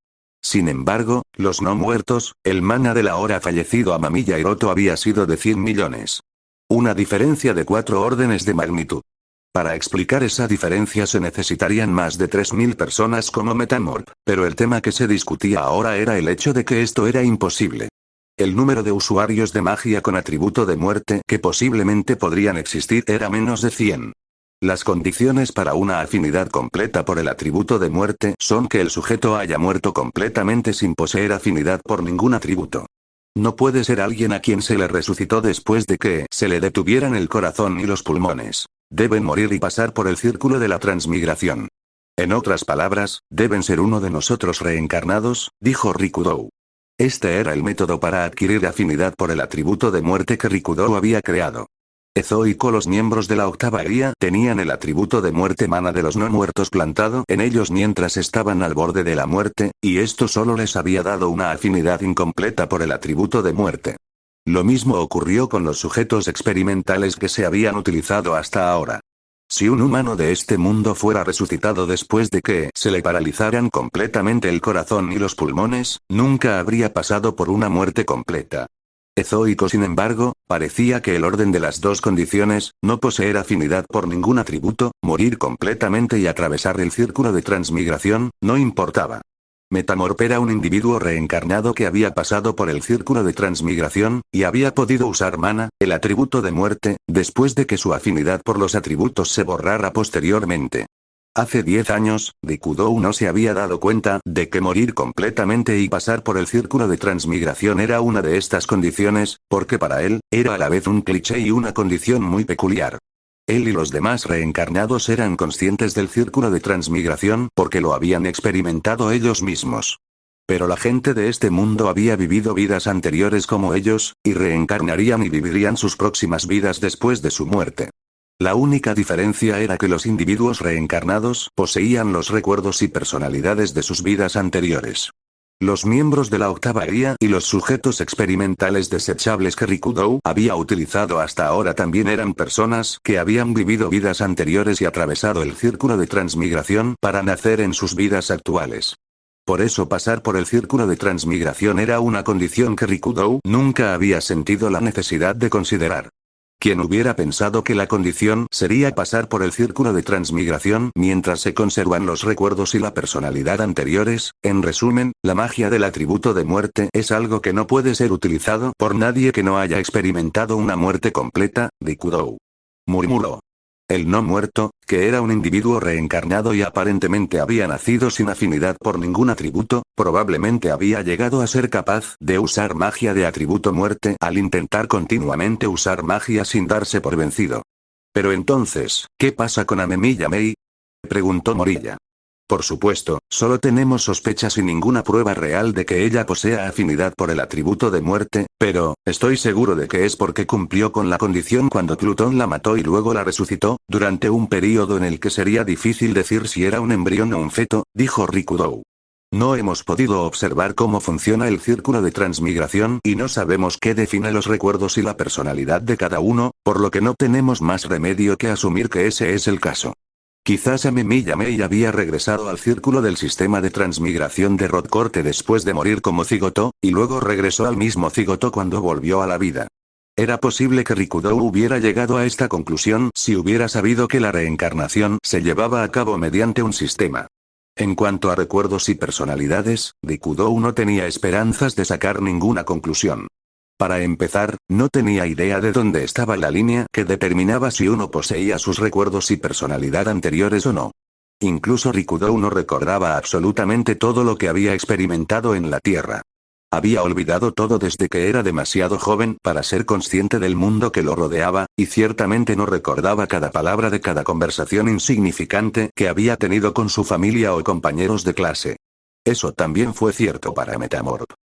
Sin embargo, los no muertos, el mana del ahora fallecido Amamiya Hiroto había sido de 100 millones. Una diferencia de 4 órdenes de magnitud. Para explicar esa diferencia se necesitarían más de 3.000 personas como Metamorph, pero el tema que se discutía ahora era el hecho de que esto era imposible. El número de usuarios de magia con atributo de muerte que posiblemente podrían existir era menos de 100. Las condiciones para una afinidad completa por el atributo de muerte son que el sujeto haya muerto completamente sin poseer afinidad por ningún atributo. No puede ser alguien a quien se le resucitó después de que se le detuvieran el corazón y los pulmones. Deben morir y pasar por el círculo de la transmigración. En otras palabras, deben ser uno de nosotros reencarnados, dijo Rikudou. Este era el método para adquirir afinidad por el atributo de muerte que Rikudou había creado. Ezoico, los miembros de la octava guía tenían el atributo de muerte mana de los no muertos plantado en ellos mientras estaban al borde de la muerte, y esto solo les había dado una afinidad incompleta por el atributo de muerte. Lo mismo ocurrió con los sujetos experimentales que se habían utilizado hasta ahora. Si un humano de este mundo fuera resucitado después de que se le paralizaran completamente el corazón y los pulmones, nunca habría pasado por una muerte completa. Ezoico, sin embargo, parecía que el orden de las dos condiciones, no poseer afinidad por ningún atributo, morir completamente y atravesar el círculo de transmigración, no importaba. Metamorph era un individuo reencarnado que había pasado por el círculo de transmigración, y había podido usar mana, el atributo de muerte, después de que su afinidad por los atributos se borrara posteriormente. Hace 10 años, Rikudou no se había dado cuenta de que morir completamente y pasar por el círculo de transmigración era una de estas condiciones, porque para él, era a la vez un cliché y una condición muy peculiar. Él y los demás reencarnados eran conscientes del círculo de transmigración porque lo habían experimentado ellos mismos. Pero la gente de este mundo había vivido vidas anteriores como ellos, y reencarnarían y vivirían sus próximas vidas después de su muerte. La única diferencia era que los individuos reencarnados poseían los recuerdos y personalidades de sus vidas anteriores. Los miembros de la octava guía y los sujetos experimentales desechables que Rikudo había utilizado hasta ahora también eran personas que habían vivido vidas anteriores y atravesado el círculo de transmigración para nacer en sus vidas actuales. Por eso pasar por el círculo de transmigración era una condición que Rikudo nunca había sentido la necesidad de considerar. Quien hubiera pensado que la condición sería pasar por el círculo de transmigración mientras se conservan los recuerdos y la personalidad anteriores. En resumen, la magia del atributo de muerte es algo que no puede ser utilizado por nadie que no haya experimentado una muerte completa, Rikudo murmuró. El no muerto, que era un individuo reencarnado y aparentemente había nacido sin afinidad por ningún atributo, probablemente había llegado a ser capaz de usar magia de atributo muerte al intentar continuamente usar magia sin darse por vencido. Pero entonces, ¿qué pasa con Amemi Yamei? Preguntó Morilla. Por supuesto, solo tenemos sospechas y ninguna prueba real de que ella posea afinidad por el atributo de muerte, pero, estoy seguro de que es porque cumplió con la condición cuando Plutón la mató y luego la resucitó, durante un período en el que sería difícil decir si era un embrión o un feto, dijo Rikudo. No hemos podido observar cómo funciona el círculo de transmigración y no sabemos qué define los recuerdos y la personalidad de cada uno, por lo que no tenemos más remedio que asumir que ese es el caso. Quizás Amemi Yamei había regresado al círculo del sistema de transmigración de Rodcorte después de morir como cigoto, y luego regresó al mismo cigoto cuando volvió a la vida. Era posible que Rikudo hubiera llegado a esta conclusión si hubiera sabido que la reencarnación se llevaba a cabo mediante un sistema. En cuanto a recuerdos y personalidades, Rikudo no tenía esperanzas de sacar ninguna conclusión. Para empezar, no tenía idea de dónde estaba la línea que determinaba si uno poseía sus recuerdos y personalidad anteriores o no. Incluso Rikudo no recordaba absolutamente todo lo que había experimentado en la Tierra. Había olvidado todo desde que era demasiado joven para ser consciente del mundo que lo rodeaba, y ciertamente no recordaba cada palabra de cada conversación insignificante que había tenido con su familia o compañeros de clase. Eso también fue cierto para Metamorph.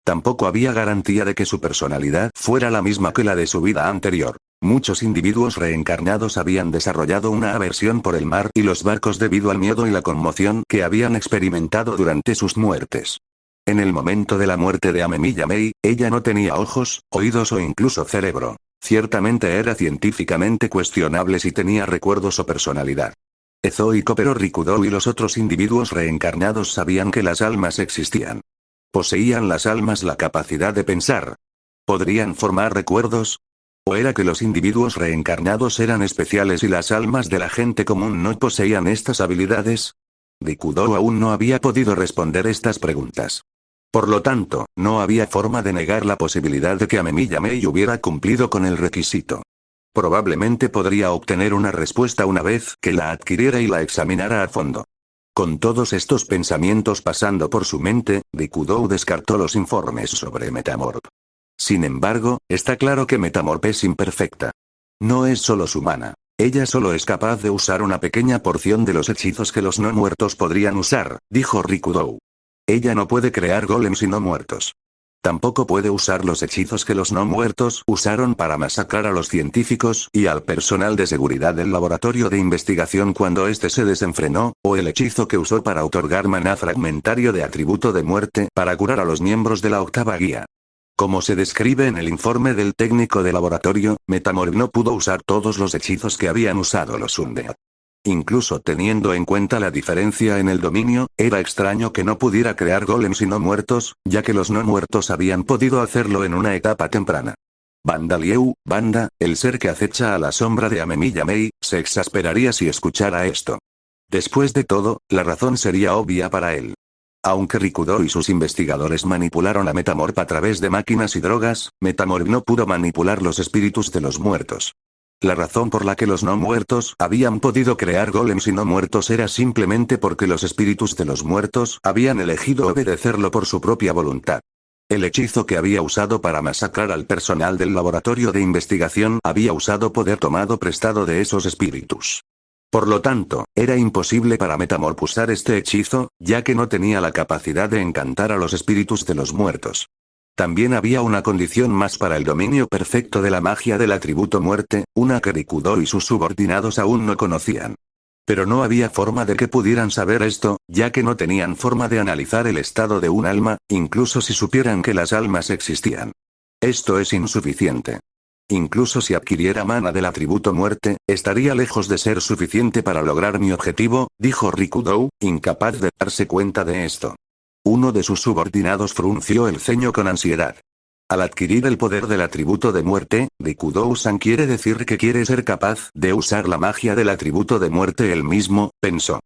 Tampoco había garantía de que su personalidad fuera la misma que la de su vida anterior. Muchos individuos reencarnados habían desarrollado una aversión por el mar y los barcos debido al miedo y la conmoción que habían experimentado durante sus muertes. En el momento de la muerte de Amemi Yamei, ella no tenía ojos, oídos o incluso cerebro. Ciertamente era científicamente cuestionable si tenía recuerdos o personalidad. Ezoico pero Rikudo y los otros individuos reencarnados sabían que las almas existían. ¿Poseían las almas la capacidad de pensar? ¿Podrían formar recuerdos? ¿O era que los individuos reencarnados eran especiales y las almas de la gente común no poseían estas habilidades? Rikudo aún no había podido responder estas preguntas. Por lo tanto, no había forma de negar la posibilidad de que Amemi Yamei hubiera cumplido con el requisito. Probablemente podría obtener una respuesta una vez que la adquiriera y la examinara a fondo. Con todos estos pensamientos pasando por su mente, Rikudo descartó los informes sobre Metamorph. Sin embargo, está claro que Metamorph es imperfecta. No es solo humana. Ella solo es capaz de usar una pequeña porción de los hechizos que los no muertos podrían usar, dijo Rikudo. Ella no puede crear golems y no muertos. Tampoco puede usar los hechizos que los no muertos usaron para masacrar a los científicos y al personal de seguridad del laboratorio de investigación cuando éste se desenfrenó, o el hechizo que usó para otorgar maná fragmentario de atributo de muerte para curar a los miembros de la octava guía. Como se describe en el informe del técnico de laboratorio, Metamorph no pudo usar todos los hechizos que habían usado los Undead. Incluso teniendo en cuenta la diferencia en el dominio, era extraño que no pudiera crear golems y no muertos, ya que los no muertos habían podido hacerlo en una etapa temprana. Bandalieu, Banda, el ser que acecha a la sombra de Amemi Yamei, se exasperaría si escuchara esto. Después de todo, la razón sería obvia para él. Aunque Rikudo y sus investigadores manipularon a Metamorph a través de máquinas y drogas, Metamorph no pudo manipular los espíritus de los muertos. La razón por la que los no muertos habían podido crear golems y no muertos era simplemente porque los espíritus de los muertos habían elegido obedecerlo por su propia voluntad. El hechizo que había usado para masacrar al personal del laboratorio de investigación había usado poder tomado prestado de esos espíritus. Por lo tanto, era imposible para Metamorph usar este hechizo, ya que no tenía la capacidad de encantar a los espíritus de los muertos. También había una condición más para el dominio perfecto de la magia del atributo muerte, una que Rikudo y sus subordinados aún no conocían. Pero no había forma de que pudieran saber esto, ya que no tenían forma de analizar el estado de un alma, incluso si supieran que las almas existían. Esto es insuficiente. Incluso si adquiriera mana del atributo muerte, estaría lejos de ser suficiente para lograr mi objetivo, dijo Rikudo, incapaz de darse cuenta de esto. Uno de sus subordinados frunció el ceño con ansiedad. Al adquirir el poder del atributo de muerte, Rikudo-san quiere decir que quiere ser capaz de usar la magia del atributo de muerte él mismo, pensó.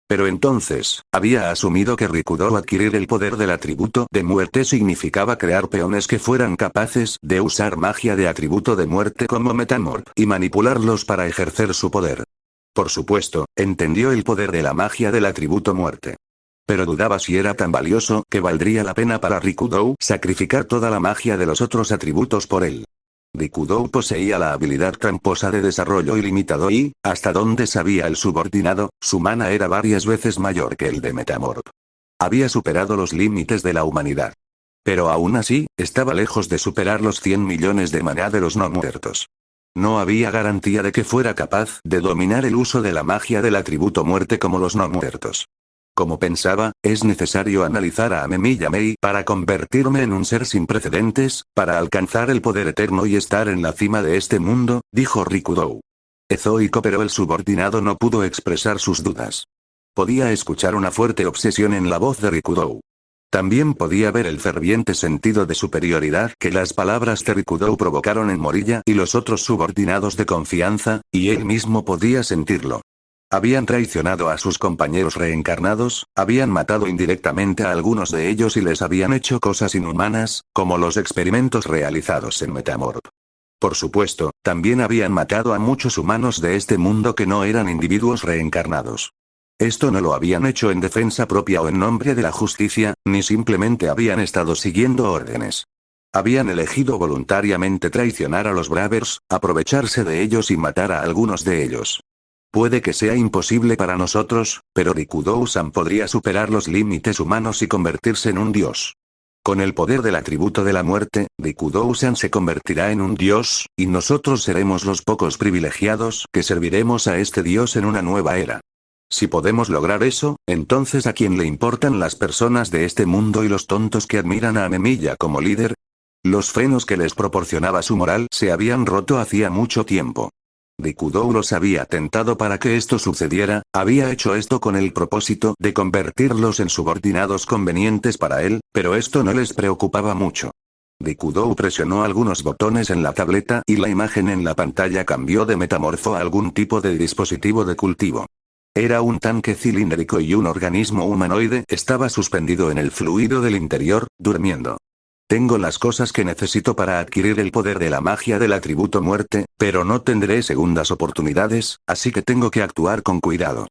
Pero entonces, había asumido que Rikudo adquirir el poder del atributo de muerte significaba crear peones que fueran capaces de usar magia de atributo de muerte como Metamorph y manipularlos para ejercer su poder. Por supuesto, entendió el poder de la magia del atributo muerte. Pero dudaba si era tan valioso que valdría la pena para Rikudo sacrificar toda la magia de los otros atributos por él. Rikudo poseía la habilidad tramposa de desarrollo ilimitado y, hasta donde sabía el subordinado, su mana era varias veces mayor que el de Metamorph. Había superado los límites de la humanidad. Pero aún así, estaba lejos de superar los 100 millones de maná de los no muertos. No había garantía de que fuera capaz de dominar el uso de la magia del atributo muerte como los no muertos. Como pensaba, es necesario analizar a Amemi Yamei para convertirme en un ser sin precedentes, para alcanzar el poder eterno y estar en la cima de este mundo, dijo Rikudo. Ezoico, pero el subordinado no pudo expresar sus dudas. Podía escuchar una fuerte obsesión en la voz de Rikudo. También podía ver el ferviente sentido de superioridad que las palabras de Rikudo provocaron en Morilla y los otros subordinados de confianza, y él mismo podía sentirlo. Habían traicionado a sus compañeros reencarnados, habían matado indirectamente a algunos de ellos y les habían hecho cosas inhumanas, como los experimentos realizados en Metamorph. Por supuesto, también habían matado a muchos humanos de este mundo que no eran individuos reencarnados. Esto no lo habían hecho en defensa propia o en nombre de la justicia, ni simplemente habían estado siguiendo órdenes. Habían elegido voluntariamente traicionar a los Bravers, aprovecharse de ellos y matar a algunos de ellos. Puede que sea imposible para nosotros, pero Rikudo-san podría superar los límites humanos y convertirse en un dios. Con el poder del atributo de la muerte, Rikudo-san se convertirá en un dios, y nosotros seremos los pocos privilegiados que serviremos a este dios en una nueva era. Si podemos lograr eso, entonces ¿a quién le importan las personas de este mundo y los tontos que admiran a Amemiya como líder? Los frenos que les proporcionaba su moral se habían roto hacía mucho tiempo. Rikudo los había tentado para que esto sucediera, había hecho esto con el propósito de convertirlos en subordinados convenientes para él, pero esto no les preocupaba mucho. Rikudo presionó algunos botones en la tableta y la imagen en la pantalla cambió de metamorfo a algún tipo de dispositivo de cultivo. Era un tanque cilíndrico y un organismo humanoide estaba suspendido en el fluido del interior, durmiendo. Tengo las cosas que necesito para adquirir el poder de la magia del atributo muerte, pero no tendré segundas oportunidades, así que tengo que actuar con cuidado.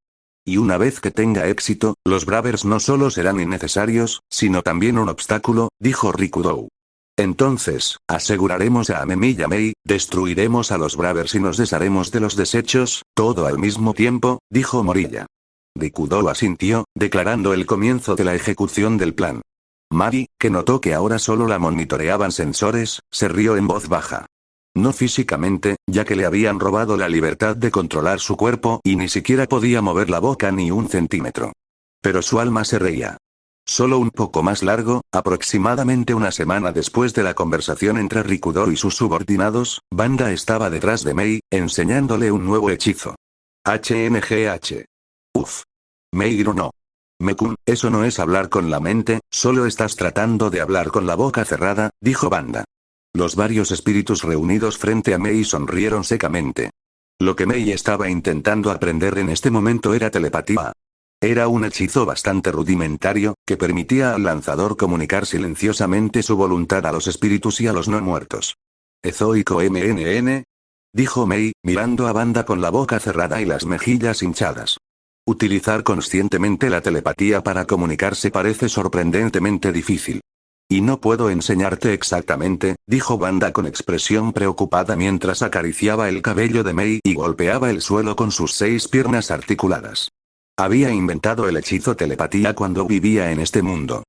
Y una vez que tenga éxito, los Bravers no solo serán innecesarios, sino también un obstáculo, dijo Rikudo. Entonces, aseguraremos a Amemi Yamei, destruiremos a los Bravers y nos desharemos de los desechos, todo al mismo tiempo, dijo Morilla. Rikudo asintió, declarando el comienzo de la ejecución del plan. Mari, que notó que ahora solo la monitoreaban sensores, se rió en voz baja. No físicamente, ya que le habían robado la libertad de controlar su cuerpo y ni siquiera podía mover la boca ni un centímetro. Pero su alma se reía. Solo un poco más largo, aproximadamente una semana después de la conversación entre Rikudo y sus subordinados, Banda estaba detrás de Mei, enseñándole un nuevo hechizo. HNGH. Uf. Mei gruñó. Mekun, eso no es hablar con la mente, solo estás tratando de hablar con la boca cerrada, dijo Banda. Los varios espíritus reunidos frente a Mei sonrieron secamente. Lo que Mei estaba intentando aprender en este momento era telepatía. Era un hechizo bastante rudimentario, que permitía al lanzador comunicar silenciosamente su voluntad a los espíritus y a los no muertos. Ezoico MNN, dijo Mei, mirando a Banda con la boca cerrada y las mejillas hinchadas. Utilizar conscientemente la telepatía para comunicarse parece sorprendentemente difícil. Y no puedo enseñarte exactamente, dijo Wanda con expresión preocupada mientras acariciaba el cabello de Mei y golpeaba el suelo con sus 6 piernas articuladas. Había inventado el hechizo telepatía cuando vivía en este mundo.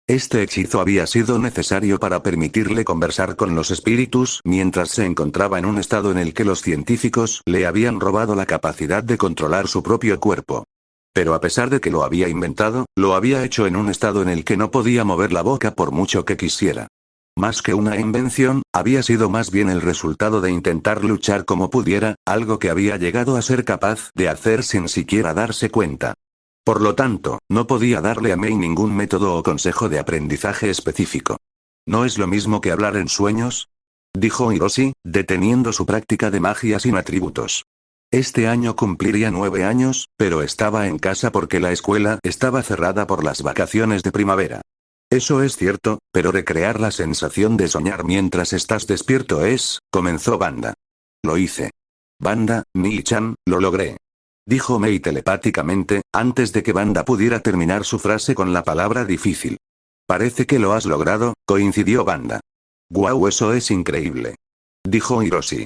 Este hechizo había sido necesario para permitirle conversar con los espíritus mientras se encontraba en un estado en el que los científicos le habían robado la capacidad de controlar su propio cuerpo. Pero a pesar de que lo había inventado, lo había hecho en un estado en el que no podía mover la boca por mucho que quisiera. Más que una invención, había sido más bien el resultado de intentar luchar como pudiera, algo que había llegado a ser capaz de hacer sin siquiera darse cuenta. Por lo tanto, no podía darle a Mei ningún método o consejo de aprendizaje específico. ¿No es lo mismo que hablar en sueños?, dijo Hiroshi, deteniendo su práctica de magia sin atributos. Este año cumpliría 9 años, pero estaba en casa porque la escuela estaba cerrada por las vacaciones de primavera. Eso es cierto, pero recrear la sensación de soñar mientras estás despierto comenzó Wanda. Lo hice. Wanda, Mii-chan, lo logré. Dijo Mei telepáticamente, antes de que Wanda pudiera terminar su frase con la palabra difícil. Parece que lo has logrado, coincidió Wanda. Guau, eso es increíble. Dijo Hiroshi.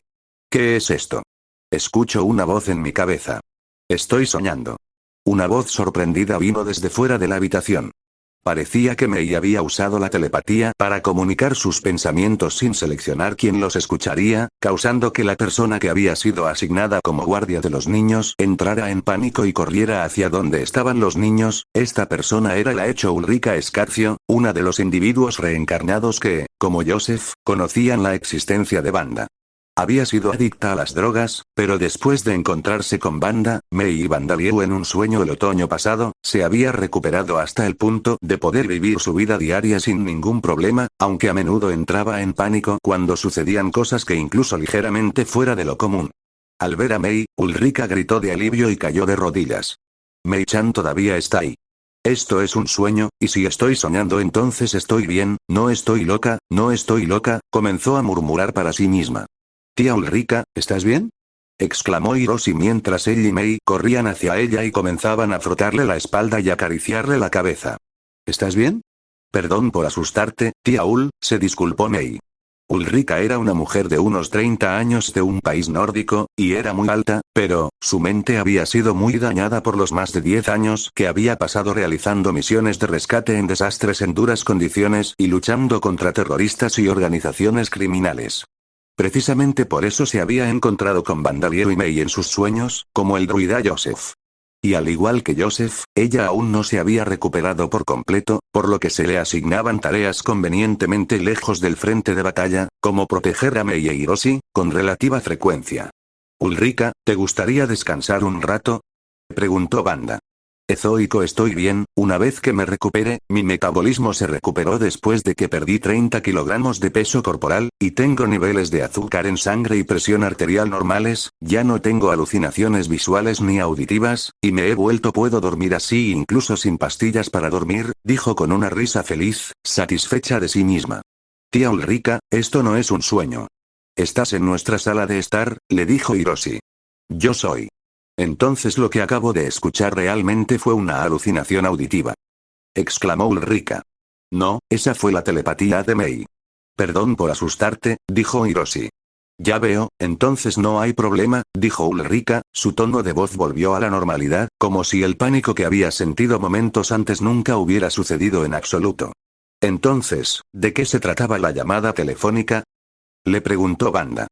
¿Qué es esto? Escucho una voz en mi cabeza. Estoy soñando. Una voz sorprendida vino desde fuera de la habitación. Parecía que Mei había usado la telepatía para comunicar sus pensamientos sin seleccionar quién los escucharía, causando que la persona que había sido asignada como guardia de los niños entrara en pánico y corriera hacia donde estaban los niños. Esta persona era la hecho Ulrika Escarcio, una de los individuos reencarnados que, como Joseph, conocían la existencia de Wanda. Había sido adicta a las drogas, pero después de encontrarse con Wanda, Mei y Vandalieu en un sueño el otoño pasado, se había recuperado hasta el punto de poder vivir su vida diaria sin ningún problema, aunque a menudo entraba en pánico cuando sucedían cosas que incluso ligeramente fuera de lo común. Al ver a Mei, Ulrika gritó de alivio y cayó de rodillas. Mei-chan todavía está ahí. Esto es un sueño, y si estoy soñando entonces estoy bien, no estoy loca, comenzó a murmurar para sí misma. Tía Ulrika, ¿estás bien?, exclamó Hiroshi mientras él y Mei corrían hacia ella y comenzaban a frotarle la espalda y acariciarle la cabeza. ¿Estás bien? Perdón por asustarte, tía Ul, se disculpó Mei. Ulrika era una mujer de unos 30 años de un país nórdico, y era muy alta, pero, su mente había sido muy dañada por los más de 10 años que había pasado realizando misiones de rescate en desastres en duras condiciones y luchando contra terroristas y organizaciones criminales. Precisamente por eso se había encontrado con Vandalieu y Mei en sus sueños, como el druida Joseph. Y al igual que Joseph, ella aún no se había recuperado por completo, por lo que se le asignaban tareas convenientemente lejos del frente de batalla, como proteger a Mei e Hiroshi, con relativa frecuencia. Ulrika, ¿te gustaría descansar un rato?, preguntó Wanda. Ezoico, estoy bien, una vez que me recupere, mi metabolismo se recuperó después de que perdí 30 kilogramos de peso corporal, y tengo niveles de azúcar en sangre y presión arterial normales, ya no tengo alucinaciones visuales ni auditivas, y me he vuelto puedo dormir así incluso sin pastillas para dormir, dijo con una risa feliz, satisfecha de sí misma. Tía Ulrika, esto no es un sueño. Estás en nuestra sala de estar, le dijo Hiroshi. Yo soy. Entonces lo que acabo de escuchar realmente fue una alucinación auditiva, exclamó Ulrika. No, esa fue la telepatía de Mei. Perdón por asustarte, dijo Hiroshi. Ya veo, entonces no hay problema, dijo Ulrika, su tono de voz volvió a la normalidad, como si el pánico que había sentido momentos antes nunca hubiera sucedido en absoluto. Entonces, ¿de qué se trataba la llamada telefónica?, le preguntó Wanda.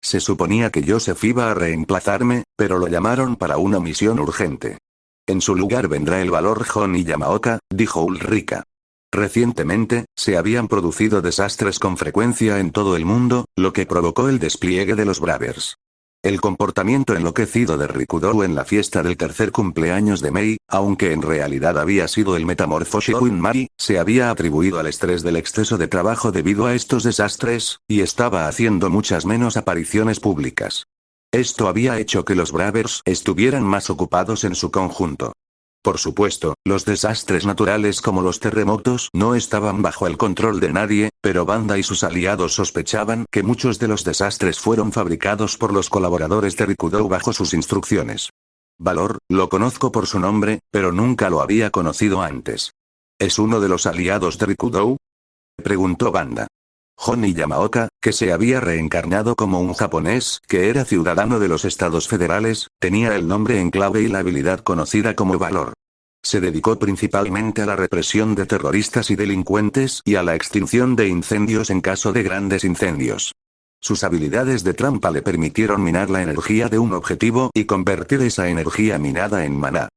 Se suponía que Joseph iba a reemplazarme, pero lo llamaron para una misión urgente. En su lugar vendrá el valor Jon y Yamaoka, dijo Ulrika. Recientemente, se habían producido desastres con frecuencia en todo el mundo, lo que provocó el despliegue de los Bravers. El comportamiento enloquecido de Rikudou en la fiesta del tercer cumpleaños de Mei, aunque en realidad había sido el metamorfo Shouin-Mari, se había atribuido al estrés del exceso de trabajo debido a estos desastres, y estaba haciendo muchas menos apariciones públicas. Esto había hecho que los Bravers estuvieran más ocupados en su conjunto. Por supuesto, los desastres naturales como los terremotos no estaban bajo el control de nadie, pero Wanda y sus aliados sospechaban que muchos de los desastres fueron fabricados por los colaboradores de Rikudou bajo sus instrucciones. Valor, lo conozco por su nombre, pero nunca lo había conocido antes. ¿Es uno de los aliados de Rikudou?, Preguntó Banda. Honi Yamaoka, que se había reencarnado como un japonés, que era ciudadano de los Estados Federales, tenía el nombre en clave y la habilidad conocida como Valor. Se dedicó principalmente a la represión de terroristas y delincuentes y a la extinción de incendios en caso de grandes incendios. Sus habilidades de trampa le permitieron minar la energía de un objetivo y convertir esa energía minada en maná.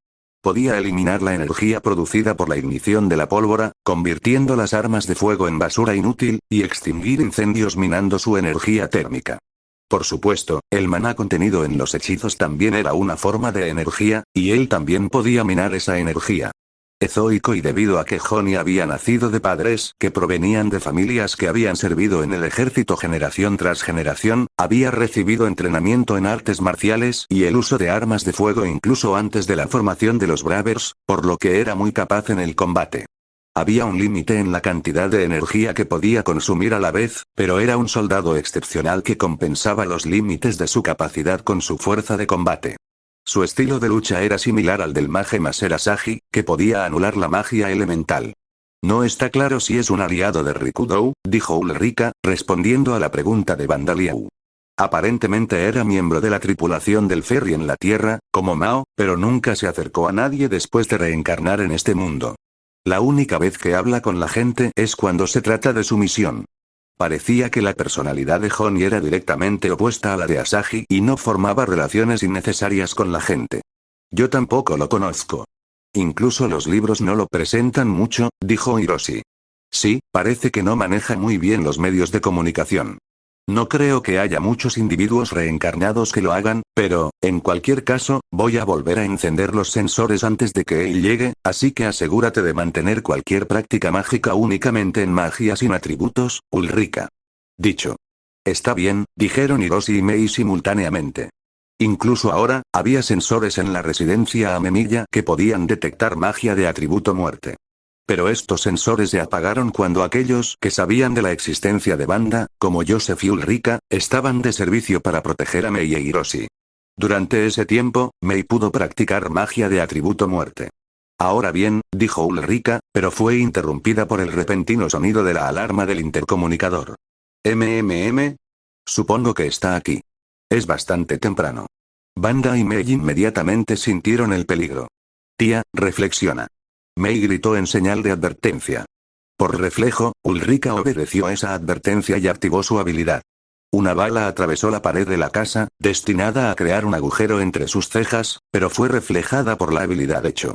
Podía eliminar la energía producida por la ignición de la pólvora, convirtiendo las armas de fuego en basura inútil, y extinguir incendios minando su energía térmica. Por supuesto, el maná contenido en los hechizos también era una forma de energía, y él también podía minar esa energía. Ezoico, y debido a que Honi había nacido de padres que provenían de familias que habían servido en el ejército generación tras generación, había recibido entrenamiento en artes marciales y el uso de armas de fuego incluso antes de la formación de los Bravers, por lo que era muy capaz en el combate. Había un límite en la cantidad de energía que podía consumir a la vez, pero era un soldado excepcional que compensaba los límites de su capacidad con su fuerza de combate. Su estilo de lucha era similar al del mage Maser Asahi, que podía anular la magia elemental. No está claro si es un aliado de Rikudou, dijo Ulrika, respondiendo a la pregunta de Bandaliau. Aparentemente era miembro de la tripulación del ferry en la Tierra, como Mao, pero nunca se acercó a nadie después de reencarnar en este mundo. La única vez que habla con la gente es cuando se trata de su misión. Parecía que la personalidad de Honi era directamente opuesta a la de Asahi y no formaba relaciones innecesarias con la gente. Yo tampoco lo conozco. Incluso los libros no lo presentan mucho, dijo Hiroshi. Sí, parece que no maneja muy bien los medios de comunicación. No creo que haya muchos individuos reencarnados que lo hagan, pero, en cualquier caso, voy a volver a encender los sensores antes de que él llegue, así que asegúrate de mantener cualquier práctica mágica únicamente en magia sin atributos, Ulrika. Dicho. Está bien, dijeron Hiroshi y Mei simultáneamente. Incluso ahora, había sensores en la residencia Amemiya que podían detectar magia de atributo muerte. Pero estos sensores se apagaron cuando aquellos que sabían de la existencia de Banda, como Joseph y Ulrika, estaban de servicio para proteger a Mei e Hiroshi. Durante ese tiempo, Mei pudo practicar magia de atributo muerte. Ahora bien, dijo Ulrika, pero fue interrumpida por el repentino sonido de la alarma del intercomunicador. Supongo que está aquí. Es bastante temprano. Banda y Mei inmediatamente sintieron el peligro. Tía, reflexiona. Mei gritó en señal de advertencia. Por reflejo, Ulrika obedeció esa advertencia y activó su habilidad. Una bala atravesó la pared de la casa, destinada a crear un agujero entre sus cejas, pero fue reflejada por la habilidad hecho.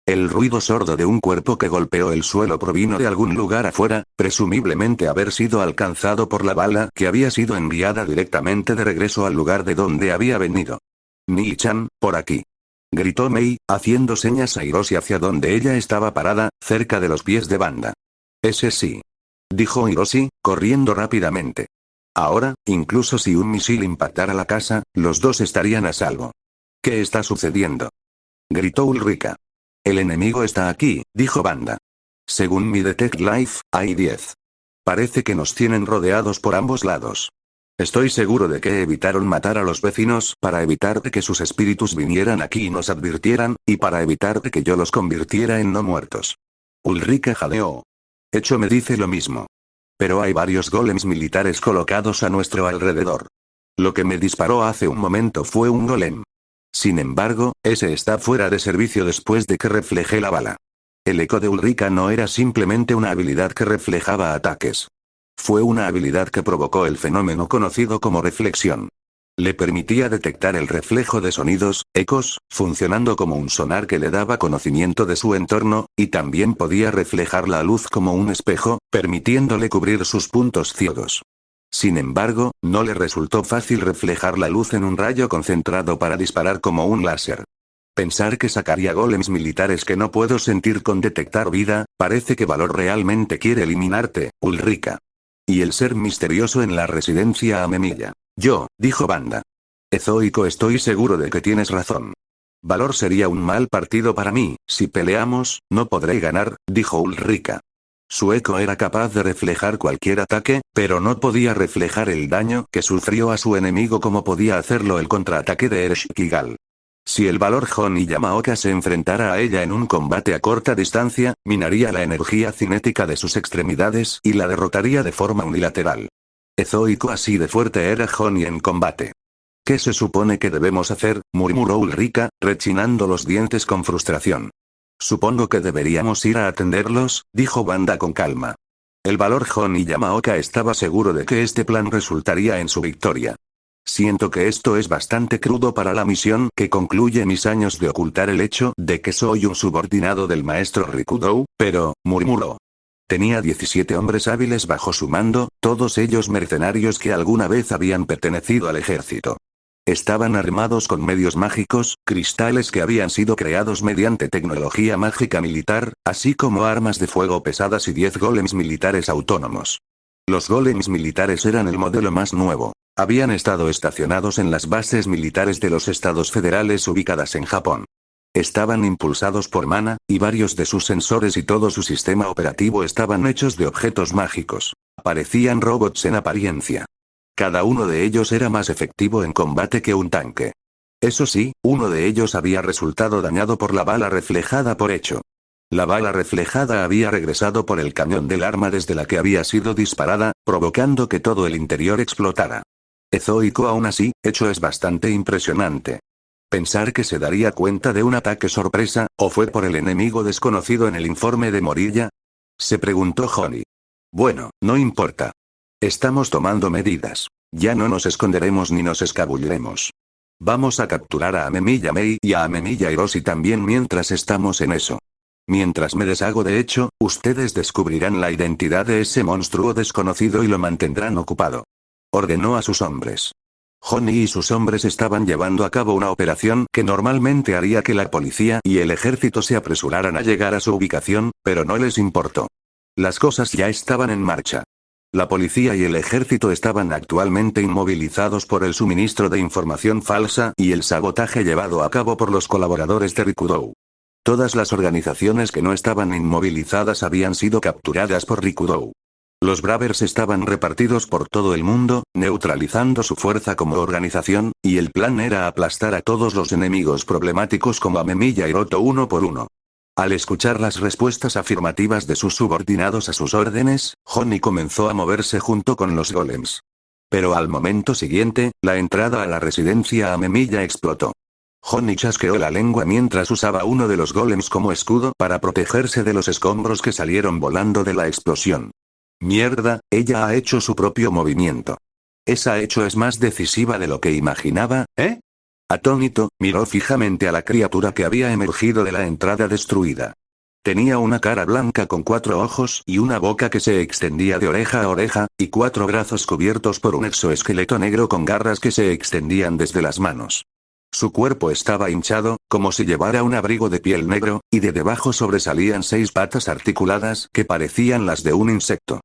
El ruido sordo de un cuerpo que golpeó el suelo provino de algún lugar afuera, presumiblemente haber sido alcanzado por la bala que había sido enviada directamente de regreso al lugar de donde había venido. Nii-chan, por aquí. Gritó Mei, haciendo señas a Hiroshi hacia donde ella estaba parada, cerca de los pies de Banda. Ese sí. Dijo Hiroshi, corriendo rápidamente. Ahora, incluso si un misil impactara la casa, los dos estarían a salvo. ¿Qué está sucediendo? Gritó Ulrika. El enemigo está aquí, dijo Banda. Según mi Detect Life, hay 10. Parece que nos tienen rodeados por ambos lados. Estoy seguro de que evitaron matar a los vecinos para evitar de que sus espíritus vinieran aquí y nos advirtieran, y para evitar de que yo los convirtiera en no muertos. Ulrika jadeó. Hecho me dice lo mismo. Pero hay varios golems militares colocados a nuestro alrededor. Lo que me disparó hace un momento fue un golem. Sin embargo, ese está fuera de servicio después de que reflejé la bala. El eco de Ulrika no era simplemente una habilidad que reflejaba ataques. Fue una habilidad que provocó el fenómeno conocido como reflexión. Le permitía detectar el reflejo de sonidos, ecos, funcionando como un sonar que le daba conocimiento de su entorno, y también podía reflejar la luz como un espejo, permitiéndole cubrir sus puntos ciegos. Sin embargo, no le resultó fácil reflejar la luz en un rayo concentrado para disparar como un láser. Pensar que sacaría golems militares que no puedo sentir con detectar vida, parece que Valor realmente quiere eliminarte, Ulrika. Y el ser misterioso en la residencia Amemiya. Dijo Banda. Ezoico, estoy seguro de que tienes razón. Valor sería un mal partido para mí, si peleamos, no podré ganar, dijo Ulrika. Su eco era capaz de reflejar cualquier ataque, pero no podía reflejar el daño que sufrió a su enemigo como podía hacerlo el contraataque de Ereshkigal. Si el valor Hon y Yamaoka se enfrentara a ella en un combate a corta distancia, minaría la energía cinética de sus extremidades y la derrotaría de forma unilateral. Ezoico así de fuerte era Honi en combate. ¿Qué se supone que debemos hacer?, murmuró Ulrika, rechinando los dientes con frustración. Supongo que deberíamos ir a atenderlos, dijo Wanda con calma. El valor Hon y Yamaoka estaba seguro de que este plan resultaría en su victoria. Siento que esto es bastante crudo para la misión que concluye mis años de ocultar el hecho de que soy un subordinado del maestro Rikudou, pero, murmuró. Tenía 17 hombres hábiles bajo su mando, todos ellos mercenarios que alguna vez habían pertenecido al ejército. Estaban armados con medios mágicos, cristales que habían sido creados mediante tecnología mágica militar, así como armas de fuego pesadas y 10 golems militares autónomos. Los golems militares eran el modelo más nuevo. Habían estado estacionados en las bases militares de los estados federales ubicadas en Japón. Estaban impulsados por mana, y varios de sus sensores y todo su sistema operativo estaban hechos de objetos mágicos. Parecían robots en apariencia. Cada uno de ellos era más efectivo en combate que un tanque. Eso sí, uno de ellos había resultado dañado por la bala reflejada por hecho. La bala reflejada había regresado por el cañón del arma desde la que había sido disparada, provocando que todo el interior explotara. Ezoico aún así, hecho es bastante impresionante. Pensar que se daría cuenta de un ataque sorpresa, ¿o fue por el enemigo desconocido en el informe de Morilla?, se preguntó Honi. Bueno, no importa. Estamos tomando medidas. Ya no nos esconderemos ni nos escabulliremos. Vamos a capturar a Amemiya Mei y a Amemiya Hiroshi también mientras estamos en eso. Mientras me deshago de hecho, ustedes descubrirán la identidad de ese monstruo desconocido y lo mantendrán ocupado. Ordenó a sus hombres. Honi y sus hombres estaban llevando a cabo una operación que normalmente haría que la policía y el ejército se apresuraran a llegar a su ubicación, pero no les importó. Las cosas ya estaban en marcha. La policía y el ejército estaban actualmente inmovilizados por el suministro de información falsa y el sabotaje llevado a cabo por los colaboradores de Rikudou. Todas las organizaciones que no estaban inmovilizadas habían sido capturadas por Rikudou. Los Bravers estaban repartidos por todo el mundo, neutralizando su fuerza como organización, y el plan era aplastar a todos los enemigos problemáticos como Amemiya Hiroto uno por uno. Al escuchar las respuestas afirmativas de sus subordinados a sus órdenes, Honi comenzó a moverse junto con los golems. Pero al momento siguiente, la entrada a la residencia Amemiya explotó. Honi chasqueó la lengua mientras usaba uno de los golems como escudo para protegerse de los escombros que salieron volando de la explosión. Mierda, ella ha hecho su propio movimiento. Esa hecho es más decisiva de lo que imaginaba, ¿eh? Atónito, miró fijamente a la criatura que había emergido de la entrada destruida. Tenía una cara blanca con 4 ojos y una boca que se extendía de oreja a oreja, y 4 brazos cubiertos por un exoesqueleto negro con garras que se extendían desde las manos. Su cuerpo estaba hinchado, como si llevara un abrigo de piel negro, y de debajo sobresalían 6 patas articuladas que parecían las de un insecto.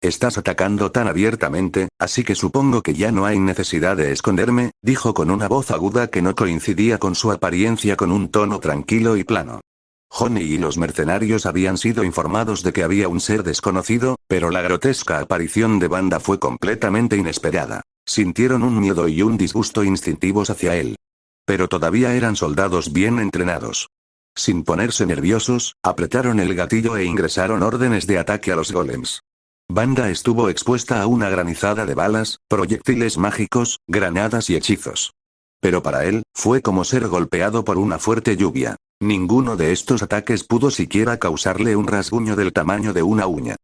Estás atacando tan abiertamente, así que supongo que ya no hay necesidad de esconderme, dijo con una voz aguda que no coincidía con su apariencia con un tono tranquilo y plano. Honi y los mercenarios habían sido informados de que había un ser desconocido, pero la grotesca aparición de Wanda fue completamente inesperada. Sintieron un miedo y un disgusto instintivos hacia él. Pero todavía eran soldados bien entrenados. Sin ponerse nerviosos, apretaron el gatillo e ingresaron órdenes de ataque a los golems. Wanda estuvo expuesta a una granizada de balas, proyectiles mágicos, granadas y hechizos. Pero para él, fue como ser golpeado por una fuerte lluvia. Ninguno de estos ataques pudo siquiera causarle un rasguño del tamaño de una uña.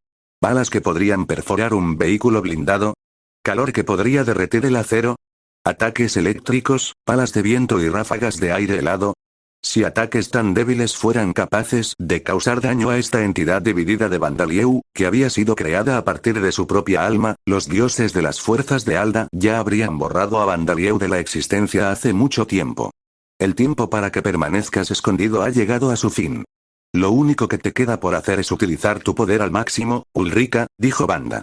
Balas que podrían perforar un vehículo blindado. Calor que podría derretir el acero. Ataques eléctricos, palas de viento y ráfagas de aire helado. Si ataques tan débiles fueran capaces de causar daño a esta entidad dividida de Vandalieu, que había sido creada a partir de su propia alma, los dioses de las fuerzas de Alda ya habrían borrado a Vandalieu de la existencia hace mucho tiempo. El tiempo para que permanezcas escondido ha llegado a su fin. Lo único que te queda por hacer es utilizar tu poder al máximo, Ulrika, dijo Wanda.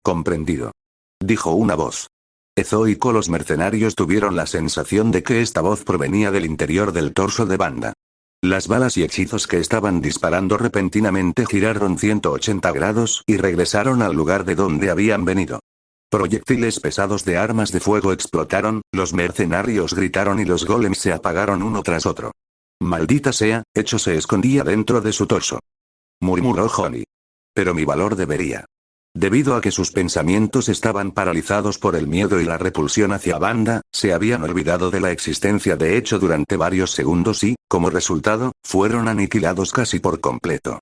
Comprendido. Dijo una voz. Ezoico. Los mercenarios tuvieron la sensación de que esta voz provenía del interior del torso de Wanda. Las balas y hechizos que estaban disparando repentinamente giraron 180 grados y regresaron al lugar de donde habían venido. Proyectiles pesados de armas de fuego explotaron, los mercenarios gritaron y los golems se apagaron uno tras otro. Maldita sea, Echo se escondía dentro de su torso. Murmuró Honey. Pero mi valor debería. Debido a que sus pensamientos estaban paralizados por el miedo y la repulsión hacia Wanda, se habían olvidado de la existencia de Echo durante varios segundos y, como resultado, fueron aniquilados casi por completo.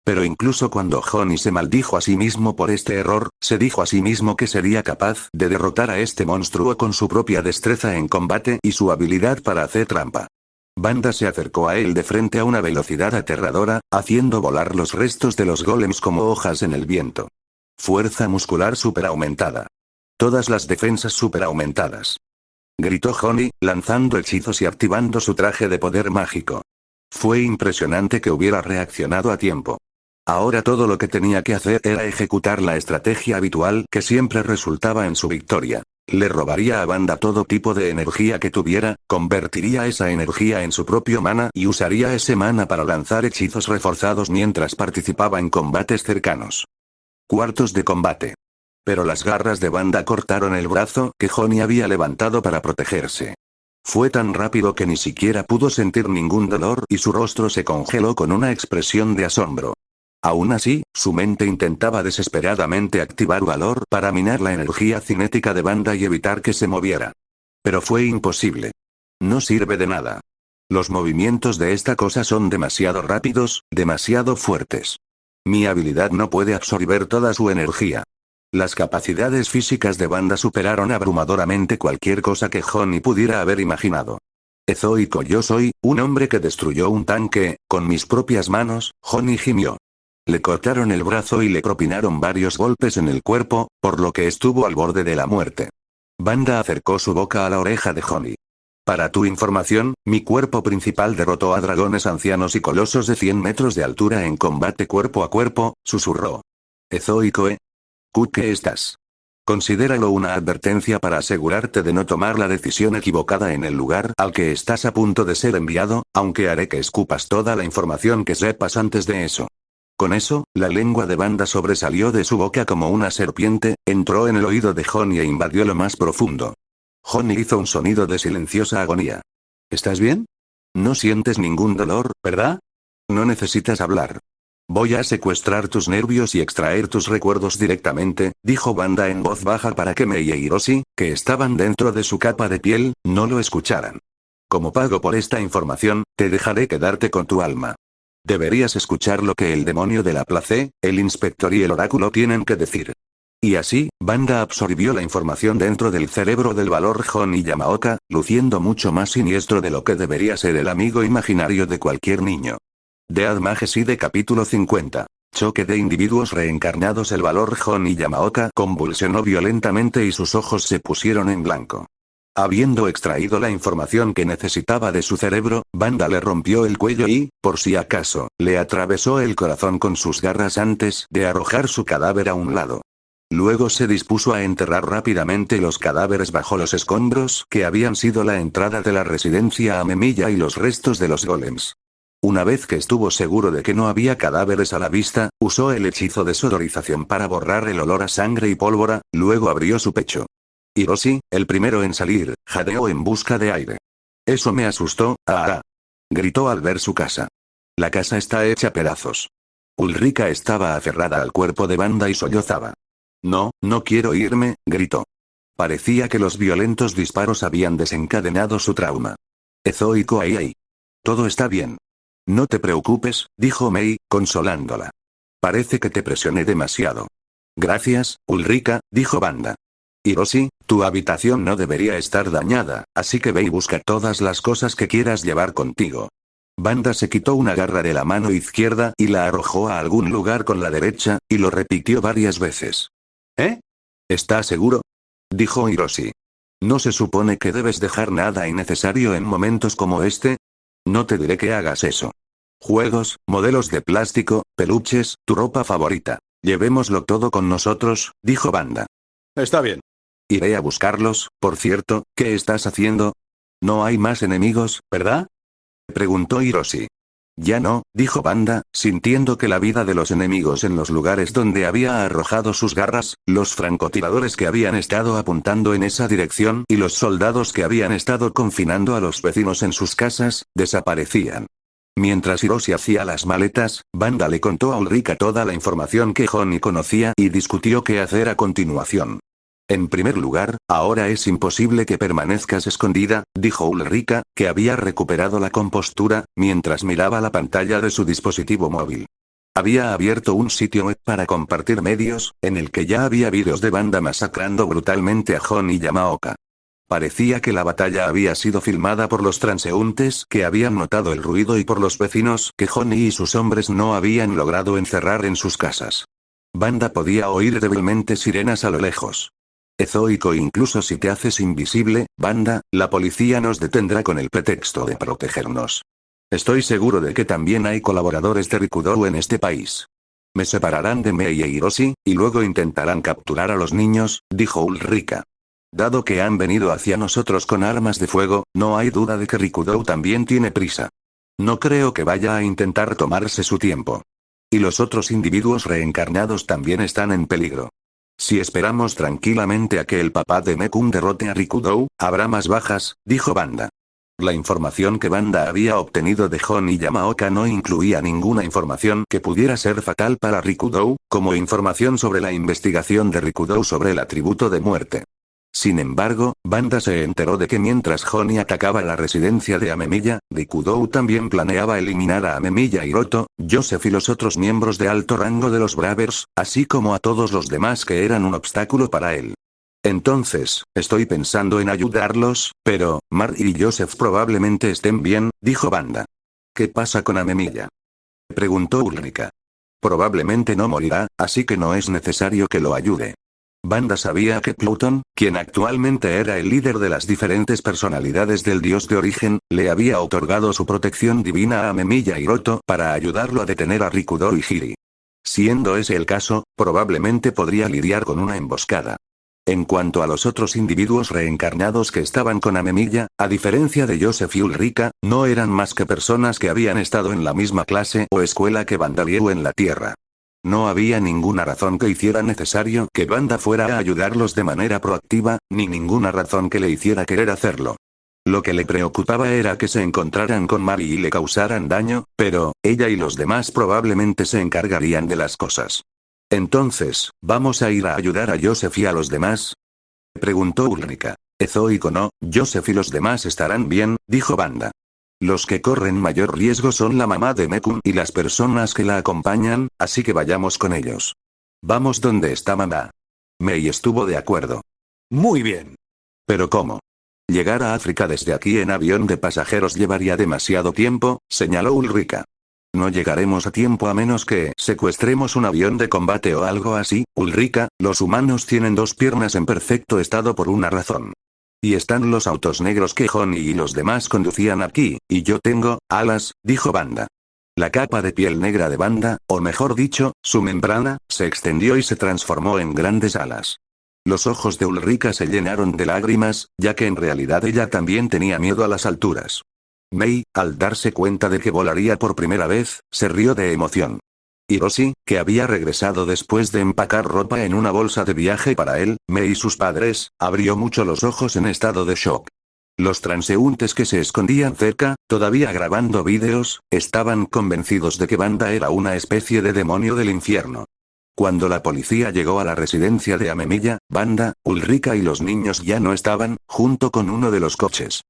Pero incluso cuando Honey se maldijo a sí mismo por este error, se dijo a sí mismo que sería capaz de derrotar a este monstruo con su propia destreza en combate y su habilidad para hacer trampa. Wanda se acercó a él de frente a una velocidad aterradora, haciendo volar los restos de los golems como hojas en el viento. Fuerza muscular superaumentada. Todas las defensas superaumentadas. Gritó Honey, lanzando hechizos y activando su traje de poder mágico. Fue impresionante que hubiera reaccionado a tiempo. Ahora todo lo que tenía que hacer era ejecutar la estrategia habitual que siempre resultaba en su victoria. Le robaría a Wanda todo tipo de energía que tuviera, convertiría esa energía en su propio mana y usaría ese mana para lanzar hechizos reforzados mientras participaba en combates cercanos. Cuartos de combate. Pero las garras de Wanda cortaron el brazo que Honey había levantado para protegerse. Fue tan rápido que ni siquiera pudo sentir ningún dolor y su rostro se congeló con una expresión de asombro. Aún así, su mente intentaba desesperadamente activar valor para minar la energía cinética de Wanda y evitar que se moviera. Pero fue imposible. No sirve de nada. Los movimientos de esta cosa son demasiado rápidos, demasiado fuertes. Mi habilidad no puede absorber toda su energía. Las capacidades físicas de Wanda superaron abrumadoramente cualquier cosa que Honey pudiera haber imaginado. Ezoico, yo soy un hombre que destruyó un tanque, con mis propias manos, Honey gimió. Le cortaron el brazo y le propinaron varios golpes en el cuerpo, por lo que estuvo al borde de la muerte. Wanda acercó su boca a la oreja de Honey. Para tu información, mi cuerpo principal derrotó a dragones ancianos y colosos de 100 metros de altura en combate cuerpo a cuerpo, susurró. Ezoico, ¿qué estás? Considéralo una advertencia para asegurarte de no tomar la decisión equivocada en el lugar al que estás a punto de ser enviado, aunque haré que escupas toda la información que sepas antes de eso. Con eso, la lengua de Wanda sobresalió de su boca como una serpiente, entró en el oído de Honey e invadió lo más profundo. Honey hizo un sonido de silenciosa agonía. ¿Estás bien? No sientes ningún dolor, ¿verdad? No necesitas hablar. Voy a secuestrar tus nervios y extraer tus recuerdos directamente, dijo Wanda en voz baja para que Mei e Hiroshi, que estaban dentro de su capa de piel, no lo escucharan. Como pago por esta información, te dejaré quedarte con tu alma. Deberías escuchar lo que el demonio de la Place, el inspector y el oráculo tienen que decir. Y así, Wanda absorbió la información dentro del cerebro del valor Honey Yamaoka, luciendo mucho más siniestro de lo que debería ser el amigo imaginario de cualquier niño. Dead Majesty capítulo 50. Choque de individuos reencarnados. El valor Honey Yamaoka convulsionó violentamente y sus ojos se pusieron en blanco. Habiendo extraído la información que necesitaba de su cerebro, Wanda le rompió el cuello y, por si acaso, le atravesó el corazón con sus garras antes de arrojar su cadáver a un lado. Luego se dispuso a enterrar rápidamente los cadáveres bajo los escombros que habían sido la entrada de la residencia Amemiya y los restos de los golems. Una vez que estuvo seguro de que no había cadáveres a la vista, usó el hechizo de sodorización para borrar el olor a sangre y pólvora, luego abrió su pecho. Hiroshi, el primero en salir, jadeó en busca de aire. Eso me asustó, gritó al ver su casa. La casa está hecha pedazos. Ulrika estaba aferrada al cuerpo de Wanda y sollozaba. No, no quiero irme, gritó. Parecía que los violentos disparos habían desencadenado su trauma. Ezoico ai. Todo está bien. No te preocupes, dijo Mei, consolándola. Parece que te presioné demasiado. Gracias, Ulrika, dijo Wanda. Hiroshi, tu habitación no debería estar dañada, así que ve y busca todas las cosas que quieras llevar contigo. Wanda se quitó una garra de la mano izquierda y la arrojó a algún lugar con la derecha, y lo repitió varias veces. ¿Estás seguro? Dijo Hiroshi. ¿No se supone que debes dejar nada innecesario en momentos como este? No te diré que hagas eso. Juegos, modelos de plástico, peluches, tu ropa favorita. Llevémoslo todo con nosotros, dijo Wanda. Está bien. Iré a buscarlos. Por cierto, ¿qué estás haciendo? No hay más enemigos, ¿verdad? Preguntó Hiroshi. Ya no, dijo Banda, sintiendo que la vida de los enemigos en los lugares donde había arrojado sus garras, los francotiradores que habían estado apuntando en esa dirección y los soldados que habían estado confinando a los vecinos en sus casas, desaparecían. Mientras Hiroshi hacía las maletas, Banda le contó a Ulrika toda la información que Honey conocía y discutió qué hacer a continuación. En primer lugar, ahora es imposible que permanezcas escondida, dijo Ulrika, que había recuperado la compostura, mientras miraba la pantalla de su dispositivo móvil. Había abierto un sitio web para compartir medios, en el que ya había vídeos de Banda masacrando brutalmente a Honey Yamaoka. Parecía que la batalla había sido filmada por los transeúntes que habían notado el ruido y por los vecinos que Honey y sus hombres no habían logrado encerrar en sus casas. Banda podía oír débilmente sirenas a lo lejos. Ezoico, incluso si te haces invisible, Banda, la policía nos detendrá con el pretexto de protegernos. Estoy seguro de que también hay colaboradores de Rikudou en este país. Me separarán de Mei e Hiroshi, y luego intentarán capturar a los niños, dijo Ulrika. Dado que han venido hacia nosotros con armas de fuego, no hay duda de que Rikudou también tiene prisa. No creo que vaya a intentar tomarse su tiempo. Y los otros individuos reencarnados también están en peligro. Si esperamos tranquilamente a que el papá de Mekun derrote a Rikudou, habrá más bajas, dijo Banda. La información que Banda había obtenido de Honey Yamaoka no incluía ninguna información que pudiera ser fatal para Rikudou, como información sobre la investigación de Rikudou sobre el atributo de muerte. Sin embargo, Banda se enteró de que mientras Honey atacaba la residencia de Amemiya, Rikudou también planeaba eliminar a Amemiya Hiroto, Joseph y los otros miembros de alto rango de los Bravers, así como a todos los demás que eran un obstáculo para él. Entonces, estoy pensando en ayudarlos, pero, Mar y Joseph probablemente estén bien, dijo Banda. ¿Qué pasa con Amemiya?, preguntó Ulrika. Probablemente no morirá, así que no es necesario que lo ayude. Banda sabía que Pluton, quien actualmente era el líder de las diferentes personalidades del dios de origen, le había otorgado su protección divina a Amemiya Hiroto para ayudarlo a detener a Rikudou y Hiri. Siendo ese el caso, probablemente podría lidiar con una emboscada. En cuanto a los otros individuos reencarnados que estaban con Amemiya, a diferencia de Joseph y Ulrika, no eran más que personas que habían estado en la misma clase o escuela que Bandalieu en la Tierra. No había ninguna razón que hiciera necesario que Banda fuera a ayudarlos de manera proactiva, ni ninguna razón que le hiciera querer hacerlo. Lo que le preocupaba era que se encontraran con Mari y le causaran daño, pero, ella y los demás probablemente se encargarían de las cosas. Entonces, ¿vamos a ir a ayudar a Joseph y a los demás?, preguntó Ulrika. Ezoico no, Joseph y los demás estarán bien, dijo Banda. Los que corren mayor riesgo son la mamá de Mekun y las personas que la acompañan, así que vayamos con ellos. Vamos donde está mamá. Mei estuvo de acuerdo. Muy bien. ¿Pero cómo? Llegar a África desde aquí en avión de pasajeros llevaría demasiado tiempo, señaló Ulrika. No llegaremos a tiempo a menos que secuestremos un avión de combate o algo así, Ulrika. Los humanos tienen 2 piernas en perfecto estado por una razón. Y están los autos negros que Honey y los demás conducían aquí, y yo tengo alas, dijo Banda. La capa de piel negra de Banda, o mejor dicho, su membrana, se extendió y se transformó en grandes alas. Los ojos de Ulrika se llenaron de lágrimas, ya que en realidad ella también tenía miedo a las alturas. Mei, al darse cuenta de que volaría por primera vez, se rió de emoción. Hiroshi, que había regresado después de empacar ropa en una bolsa de viaje para él, Mei y sus padres, abrió mucho los ojos en estado de shock. Los transeúntes que se escondían cerca, todavía grabando vídeos, estaban convencidos de que Banda era una especie de demonio del infierno. Cuando la policía llegó a la residencia de Amemiya, Banda, Ulrika y los niños ya no estaban, junto con uno de los coches.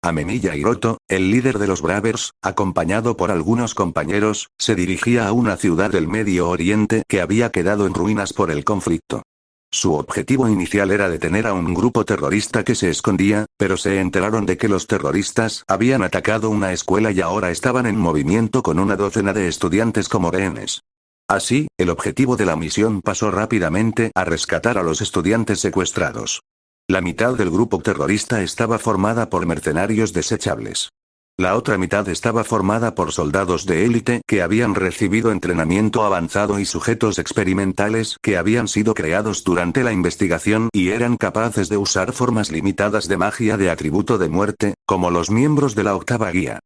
Amemiya Hiroto, el líder de los Bravers, acompañado por algunos compañeros, se dirigía a una ciudad del Medio Oriente que había quedado en ruinas por el conflicto. Su objetivo inicial era detener a un grupo terrorista que se escondía, pero se enteraron de que los terroristas habían atacado una escuela y ahora estaban en movimiento con una docena de estudiantes como rehenes. Así, el objetivo de la misión pasó rápidamente a rescatar a los estudiantes secuestrados. La mitad del grupo terrorista estaba formada por mercenarios desechables. La otra mitad estaba formada por soldados de élite que habían recibido entrenamiento avanzado y sujetos experimentales que habían sido creados durante la investigación y eran capaces de usar formas limitadas de magia de atributo de muerte, como los miembros de la octava guía.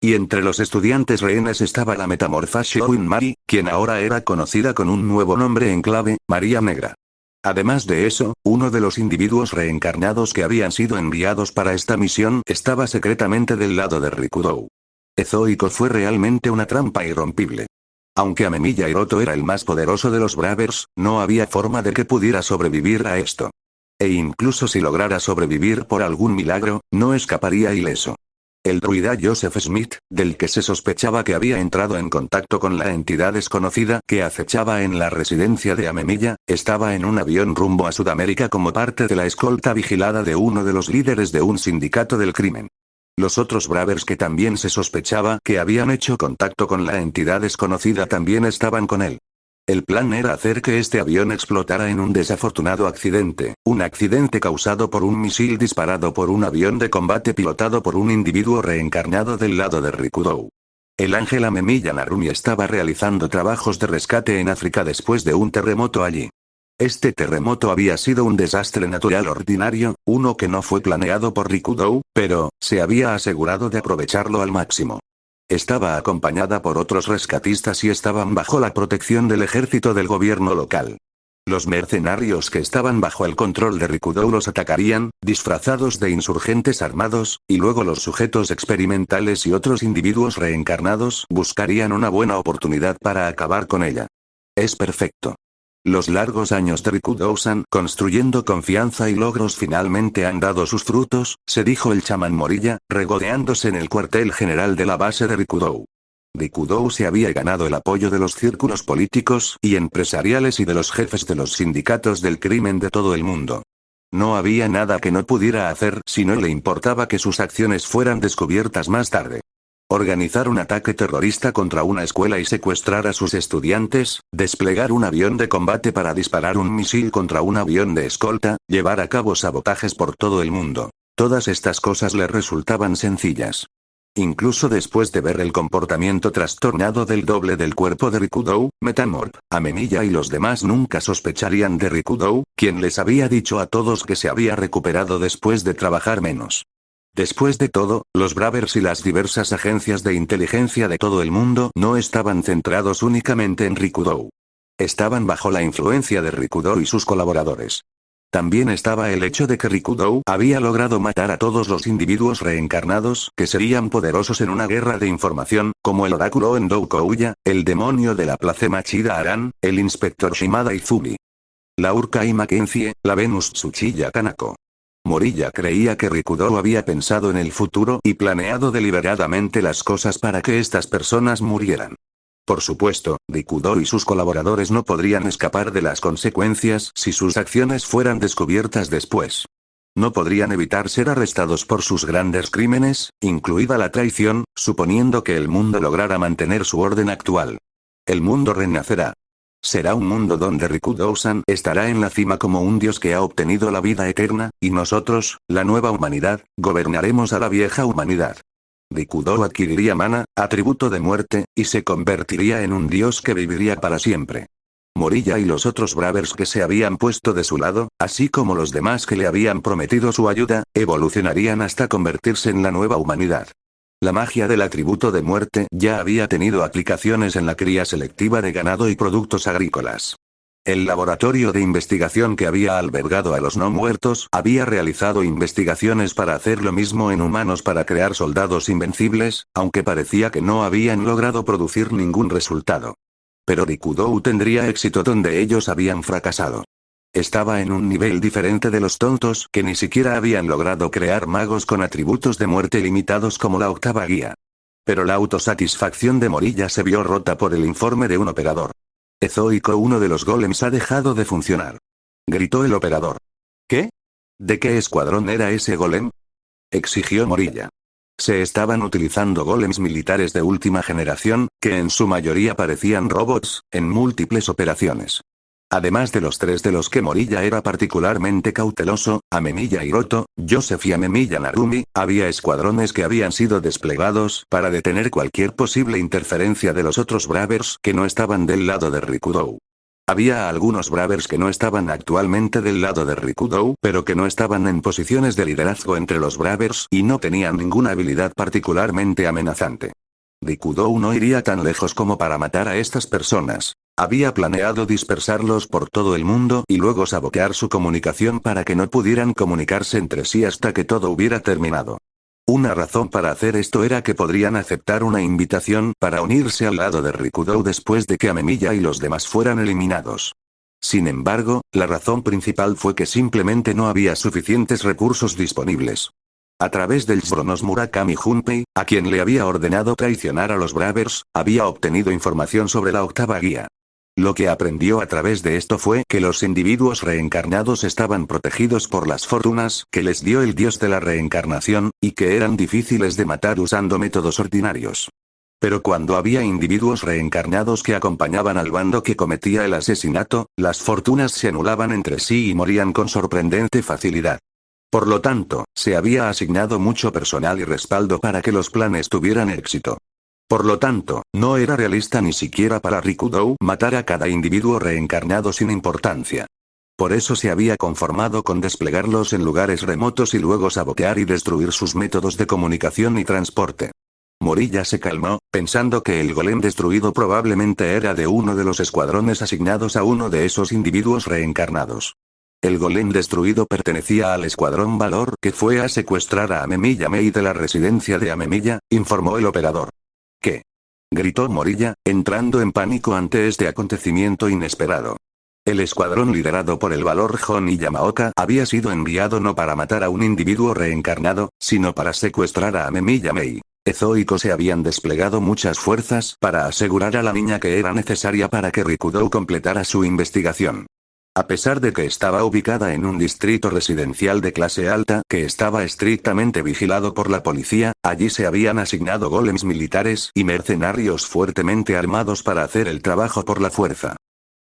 Y entre los estudiantes rehenes estaba la metamorfa Shouin Mari, quien ahora era conocida con un nuevo nombre en clave, María Negra. Además de eso, uno de los individuos reencarnados que habían sido enviados para esta misión estaba secretamente del lado de Rikudou. Ezoico fue realmente una trampa irrompible. Aunque Amemiya Hiroto era el más poderoso de los Bravers, no había forma de que pudiera sobrevivir a esto. E incluso si lograra sobrevivir por algún milagro, no escaparía ileso. El druida Joseph Smith, del que se sospechaba que había entrado en contacto con la entidad desconocida que acechaba en la residencia de Amemiya, estaba en un avión rumbo a Sudamérica como parte de la escolta vigilada de uno de los líderes de un sindicato del crimen. Los otros Bravers que también se sospechaba que habían hecho contacto con la entidad desconocida también estaban con él. El plan era hacer que este avión explotara en un desafortunado accidente, un accidente causado por un misil disparado por un avión de combate pilotado por un individuo reencarnado del lado de Rikudou. El ángel Amemiya Narumi estaba realizando trabajos de rescate en África después de un terremoto allí. Este terremoto había sido un desastre natural ordinario, uno que no fue planeado por Rikudou, pero se había asegurado de aprovecharlo al máximo. Estaba acompañada por otros rescatistas y estaban bajo la protección del ejército del gobierno local. Los mercenarios que estaban bajo el control de Rikudou los atacarían, disfrazados de insurgentes armados, y luego los sujetos experimentales y otros individuos reencarnados buscarían una buena oportunidad para acabar con ella. Es perfecto. Los largos años de Rikudou-san construyendo confianza y logros finalmente han dado sus frutos, se dijo el chamán Morilla, regodeándose en el cuartel general de la base de Rikudou. Rikudou se había ganado el apoyo de los círculos políticos y empresariales y de los jefes de los sindicatos del crimen de todo el mundo. No había nada que no pudiera hacer si no le importaba que sus acciones fueran descubiertas más tarde. Organizar un ataque terrorista contra una escuela y secuestrar a sus estudiantes, desplegar un avión de combate para disparar un misil contra un avión de escolta, llevar a cabo sabotajes por todo el mundo. Todas estas cosas le resultaban sencillas. Incluso después de ver el comportamiento trastornado del doble del cuerpo de Rikudou, Metamorph, Amemiya y los demás nunca sospecharían de Rikudou, quien les había dicho a todos que se había recuperado después de trabajar menos. Después de todo, los Bravers y las diversas agencias de inteligencia de todo el mundo no estaban centrados únicamente en Rikudou. Estaban bajo la influencia de Rikudou y sus colaboradores. También estaba el hecho de que Rikudou había logrado matar a todos los individuos reencarnados que serían poderosos en una guerra de información, como el oráculo Endou Kouya, el demonio de la placema Chida Aran, el inspector Shimada Izumi, la Urkai Mackenzie, la Venus Tsuchiya Kanako. Morilla creía que Rikudou había pensado en el futuro y planeado deliberadamente las cosas para que estas personas murieran. Por supuesto, Rikudou y sus colaboradores no podrían escapar de las consecuencias si sus acciones fueran descubiertas después. No podrían evitar ser arrestados por sus grandes crímenes, incluida la traición, suponiendo que el mundo lograra mantener su orden actual. El mundo renacerá. Será un mundo donde Rikudou-san estará en la cima como un dios que ha obtenido la vida eterna, y nosotros, la nueva humanidad, gobernaremos a la vieja humanidad. Rikudou adquiriría mana, atributo de muerte, y se convertiría en un dios que viviría para siempre. Morilla y los otros Bravers que se habían puesto de su lado, así como los demás que le habían prometido su ayuda, evolucionarían hasta convertirse en la nueva humanidad. La magia del atributo de muerte ya había tenido aplicaciones en la cría selectiva de ganado y productos agrícolas. El laboratorio de investigación que había albergado a los no muertos había realizado investigaciones para hacer lo mismo en humanos para crear soldados invencibles, aunque parecía que no habían logrado producir ningún resultado. Pero Rikudou tendría éxito donde ellos habían fracasado. Estaba en un nivel diferente de los tontos que ni siquiera habían logrado crear magos con atributos de muerte limitados como la octava guía. Pero la autosatisfacción de Morilla se vio rota por el informe de un operador. Ezoico, uno de los golems ha dejado de funcionar. Gritó el operador. ¿Qué? ¿De qué escuadrón era ese golem? Exigió Morilla. Se estaban utilizando golems militares de última generación, que en su mayoría parecían robots, en múltiples operaciones. Además de los tres de los que Morilla era particularmente cauteloso, Amemiya Hiroto, Joseph y Amemiya Narumi, había escuadrones que habían sido desplegados para detener cualquier posible interferencia de los otros Bravers que no estaban del lado de Rikudou. Había algunos Bravers que no estaban actualmente del lado de Rikudo, pero que no estaban en posiciones de liderazgo entre los Bravers y no tenían ninguna habilidad particularmente amenazante. Rikudo no iría tan lejos como para matar a estas personas. Había planeado dispersarlos por todo el mundo y luego sabotear su comunicación para que no pudieran comunicarse entre sí hasta que todo hubiera terminado. Una razón para hacer esto era que podrían aceptar una invitación para unirse al lado de Rikudo después de que Amemiya y los demás fueran eliminados. Sin embargo, la razón principal fue que simplemente no había suficientes recursos disponibles. A través del Zoronos Murakami Junpei, a quien le había ordenado traicionar a los Bravers, había obtenido información sobre la octava guía. Lo que aprendió a través de esto fue que los individuos reencarnados estaban protegidos por las fortunas que les dio el dios de la reencarnación, y que eran difíciles de matar usando métodos ordinarios. Pero cuando había individuos reencarnados que acompañaban al bando que cometía el asesinato, las fortunas se anulaban entre sí y morían con sorprendente facilidad. Por lo tanto, se había asignado mucho personal y respaldo para que los planes tuvieran éxito. Por lo tanto, no era realista ni siquiera para Rikudo matar a cada individuo reencarnado sin importancia. Por eso se había conformado con desplegarlos en lugares remotos y luego sabotear y destruir sus métodos de comunicación y transporte. Morilla se calmó, pensando que el golem destruido probablemente era de uno de los escuadrones asignados a uno de esos individuos reencarnados. El golem destruido pertenecía al escuadrón Valor que fue a secuestrar a Amemiya Mei de la residencia de Amemiya, informó el operador. ¿Qué? Gritó Morilla, entrando en pánico ante este acontecimiento inesperado. El escuadrón liderado por el Valor Jon y Yamaoka había sido enviado no para matar a un individuo reencarnado, sino para secuestrar a Amemiya Mei. Ezo y Ko se habían desplegado muchas fuerzas para asegurar a la niña que era necesaria para que Rikudo completara su investigación. A pesar de que estaba ubicada en un distrito residencial de clase alta que estaba estrictamente vigilado por la policía, allí se habían asignado golems militares y mercenarios fuertemente armados para hacer el trabajo por la fuerza.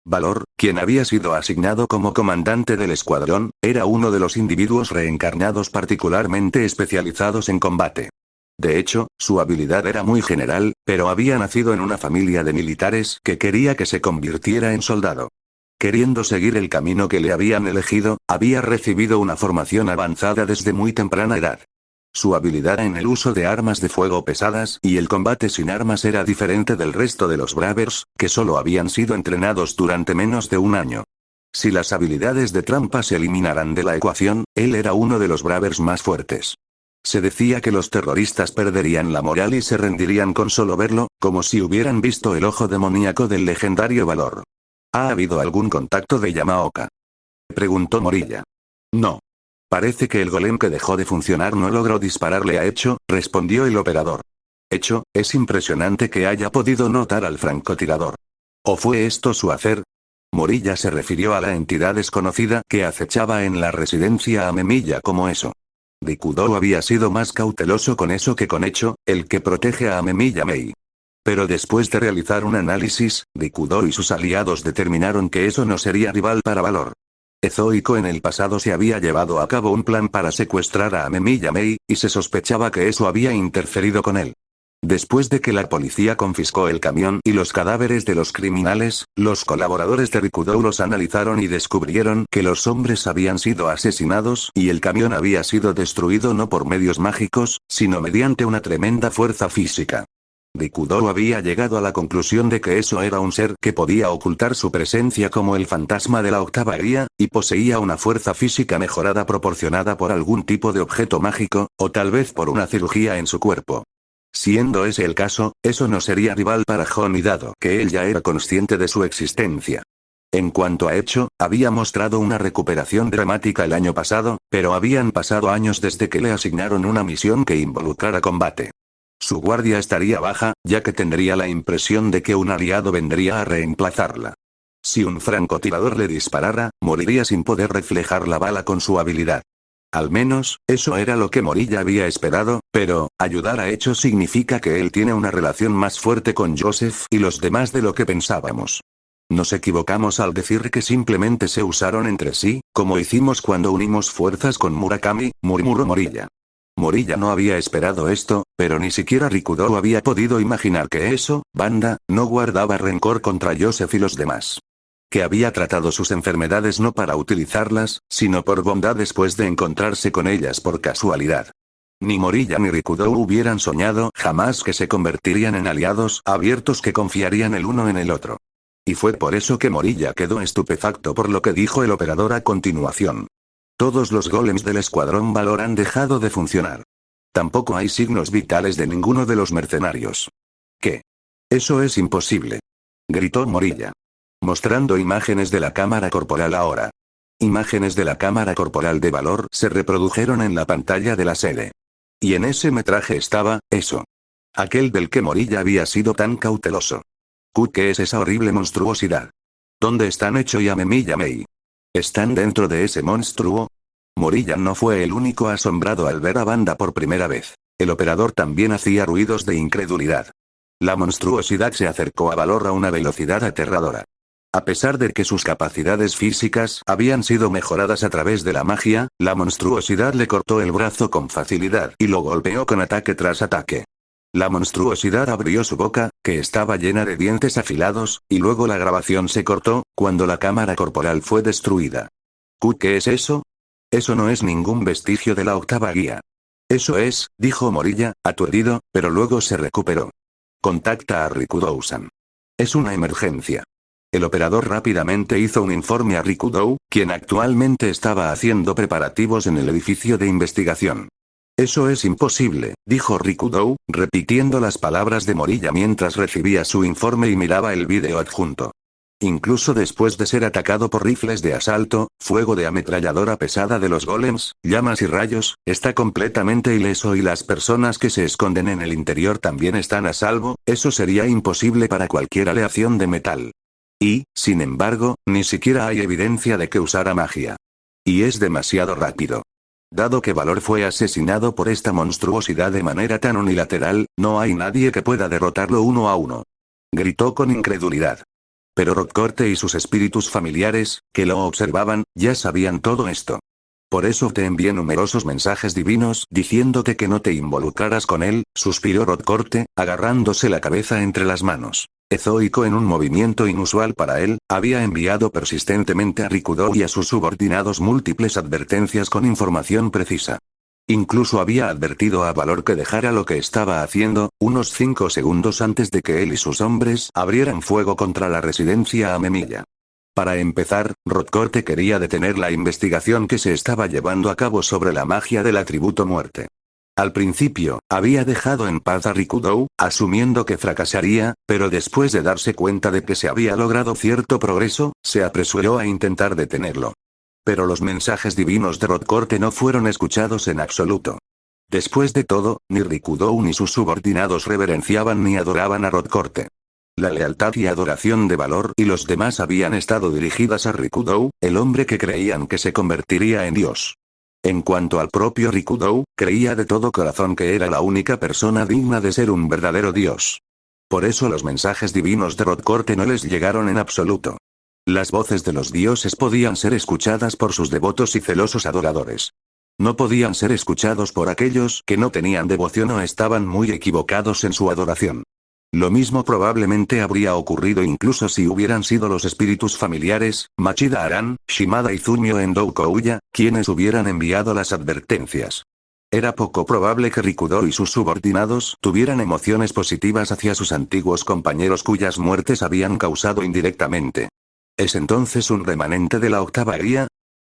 Valor, quien había sido asignado como comandante del escuadrón, era uno de los individuos reencarnados particularmente especializados en combate. De hecho, su habilidad era muy general, pero había nacido en una familia de militares que quería que se convirtiera en soldado. Queriendo seguir el camino que le habían elegido, había recibido una formación avanzada desde muy temprana edad. Su habilidad en el uso de armas de fuego pesadas y el combate sin armas era diferente del resto de los Bravers, que solo habían sido entrenados durante menos de un año. Si las habilidades de trampa se eliminaran de la ecuación, él era uno de los Bravers más fuertes. Se decía que los terroristas perderían la moral y se rendirían con solo verlo, como si hubieran visto el ojo demoníaco del legendario Valor. ¿Ha habido algún contacto de Yamaoka?, preguntó Morilla. No. Parece que el golem que dejó de funcionar no logró dispararle a Echo, respondió el operador. Echo, es impresionante que haya podido notar al francotirador. ¿O fue esto su hacer? Morilla se refirió a la entidad desconocida que acechaba en la residencia Amemiya como eso. Rikudo había sido más cauteloso con eso que con Echo, el que protege a Amemiya Mei. Pero después de realizar un análisis, Rikudo y sus aliados determinaron que eso no sería rival para Valor. Ezo y Ko en el pasado se había llevado a cabo un plan para secuestrar a Amemiya Mei, y se sospechaba que eso había interferido con él. Después de que la policía confiscó el camión y los cadáveres de los criminales, los colaboradores de Rikudo los analizaron y descubrieron que los hombres habían sido asesinados y el camión había sido destruido no por medios mágicos, sino mediante una tremenda fuerza física. Rikudo había llegado a la conclusión de que eso era un ser que podía ocultar su presencia como el fantasma de la octava guía, y poseía una fuerza física mejorada proporcionada por algún tipo de objeto mágico, o tal vez por una cirugía en su cuerpo. Siendo ese el caso, eso no sería rival para Jon y dado que él ya era consciente de su existencia. En cuanto a Echo, había mostrado una recuperación dramática el año pasado, pero habían pasado años desde que le asignaron una misión que involucrara combate. Su guardia estaría baja, ya que tendría la impresión de que un aliado vendría a reemplazarla. Si un francotirador le disparara, moriría sin poder reflejar la bala con su habilidad. Al menos, eso era lo que Morilla había esperado, pero, ayudar a Echo significa que él tiene una relación más fuerte con Joseph y los demás de lo que pensábamos. Nos equivocamos al decir que simplemente se usaron entre sí, como hicimos cuando unimos fuerzas con Murakami, murmuró Morilla. Morilla no había esperado esto, pero ni siquiera Rikudo había podido imaginar que eso, banda, no guardaba rencor contra Joseph y los demás. Que había tratado sus enfermedades no para utilizarlas, sino por bondad después de encontrarse con ellas por casualidad. Ni Morilla ni Rikudou hubieran soñado jamás que se convertirían en aliados abiertos que confiarían el uno en el otro. Y fue por eso que Morilla quedó estupefacto por lo que dijo el operador a continuación. Todos los golems del escuadrón Valor han dejado de funcionar. Tampoco hay signos vitales de ninguno de los mercenarios. ¿Qué? Eso es imposible. Gritó Morilla. Mostrando imágenes de la cámara corporal ahora. Imágenes de la cámara corporal de Valor se reprodujeron en la pantalla de la sede. Y en ese metraje estaba, eso. Aquel del que Morilla había sido tan cauteloso. ¿Qué es esa horrible monstruosidad? ¿Dónde están Echo y Amemiyamei? ¿Están dentro de ese monstruo? Morilla no fue el único asombrado al ver a Banda por primera vez. El operador también hacía ruidos de incredulidad. La monstruosidad se acercó a Valor a una velocidad aterradora. A pesar de que sus capacidades físicas habían sido mejoradas a través de la magia, la monstruosidad le cortó el brazo con facilidad y lo golpeó con ataque tras ataque. La monstruosidad abrió su boca, que estaba llena de dientes afilados, y luego la grabación se cortó, cuando la cámara corporal fue destruida. ¿Qué es eso? Eso no es ningún vestigio de la octava guía. Eso es, dijo Morilla, aturdido, pero luego se recuperó. Contacta a Rikudou-san. Es una emergencia. El operador rápidamente hizo un informe a Rikudou, quien actualmente estaba haciendo preparativos en el edificio de investigación. Eso es imposible, dijo Rikudou, repitiendo las palabras de Morilla mientras recibía su informe y miraba el vídeo adjunto. Incluso después de ser atacado por rifles de asalto, fuego de ametralladora pesada de los golems, llamas y rayos, está completamente ileso y las personas que se esconden en el interior también están a salvo, eso sería imposible para cualquier aleación de metal. Y, sin embargo, ni siquiera hay evidencia de que usara magia. Y es demasiado rápido. Dado que Valor fue asesinado por esta monstruosidad de manera tan unilateral, no hay nadie que pueda derrotarlo uno a uno. Gritó con incredulidad. Pero Rockcorte y sus espíritus familiares, que lo observaban, ya sabían todo esto. Por eso te envié numerosos mensajes divinos diciéndote que no te involucraras con él, suspiró Rockcorte, agarrándose la cabeza entre las manos. Ezoico en un movimiento inusual para él, había enviado persistentemente a Rikudou y a sus subordinados múltiples advertencias con información precisa. Incluso había advertido a Valor que dejara lo que estaba haciendo, unos 5 segundos antes de que él y sus hombres abrieran fuego contra la residencia Amemiya. Para empezar, Rockcorte quería detener la investigación que se estaba llevando a cabo sobre la magia del atributo muerte. Al principio, había dejado en paz a Rikudou, asumiendo que fracasaría, pero después de darse cuenta de que se había logrado cierto progreso, se apresuró a intentar detenerlo. Pero los mensajes divinos de Rockcorte no fueron escuchados en absoluto. Después de todo, ni Rikudou ni sus subordinados reverenciaban ni adoraban a Rockcorte. La lealtad y adoración de Valor y los demás habían estado dirigidas a Rikudou, el hombre que creían que se convertiría en Dios. En cuanto al propio Rikudou, creía de todo corazón que era la única persona digna de ser un verdadero dios. Por eso los mensajes divinos de Rockcorte no les llegaron en absoluto. Las voces de los dioses podían ser escuchadas por sus devotos y celosos adoradores. No podían ser escuchados por aquellos que no tenían devoción o estaban muy equivocados en su adoración. Lo mismo probablemente habría ocurrido incluso si hubieran sido los espíritus familiares, Machida Aran, Shimada y Zumio Endou-Kouya, quienes hubieran enviado las advertencias. Era poco probable que Rikudou y sus subordinados tuvieran emociones positivas hacia sus antiguos compañeros cuyas muertes habían causado indirectamente. ¿Es entonces un remanente de la octava guía?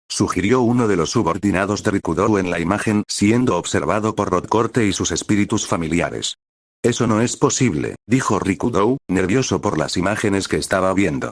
Sugirió uno de los subordinados de Rikudou en la imagen siendo observado por Rockcorte y sus espíritus familiares. Eso no es posible, dijo Rikudou, nervioso por las imágenes que estaba viendo.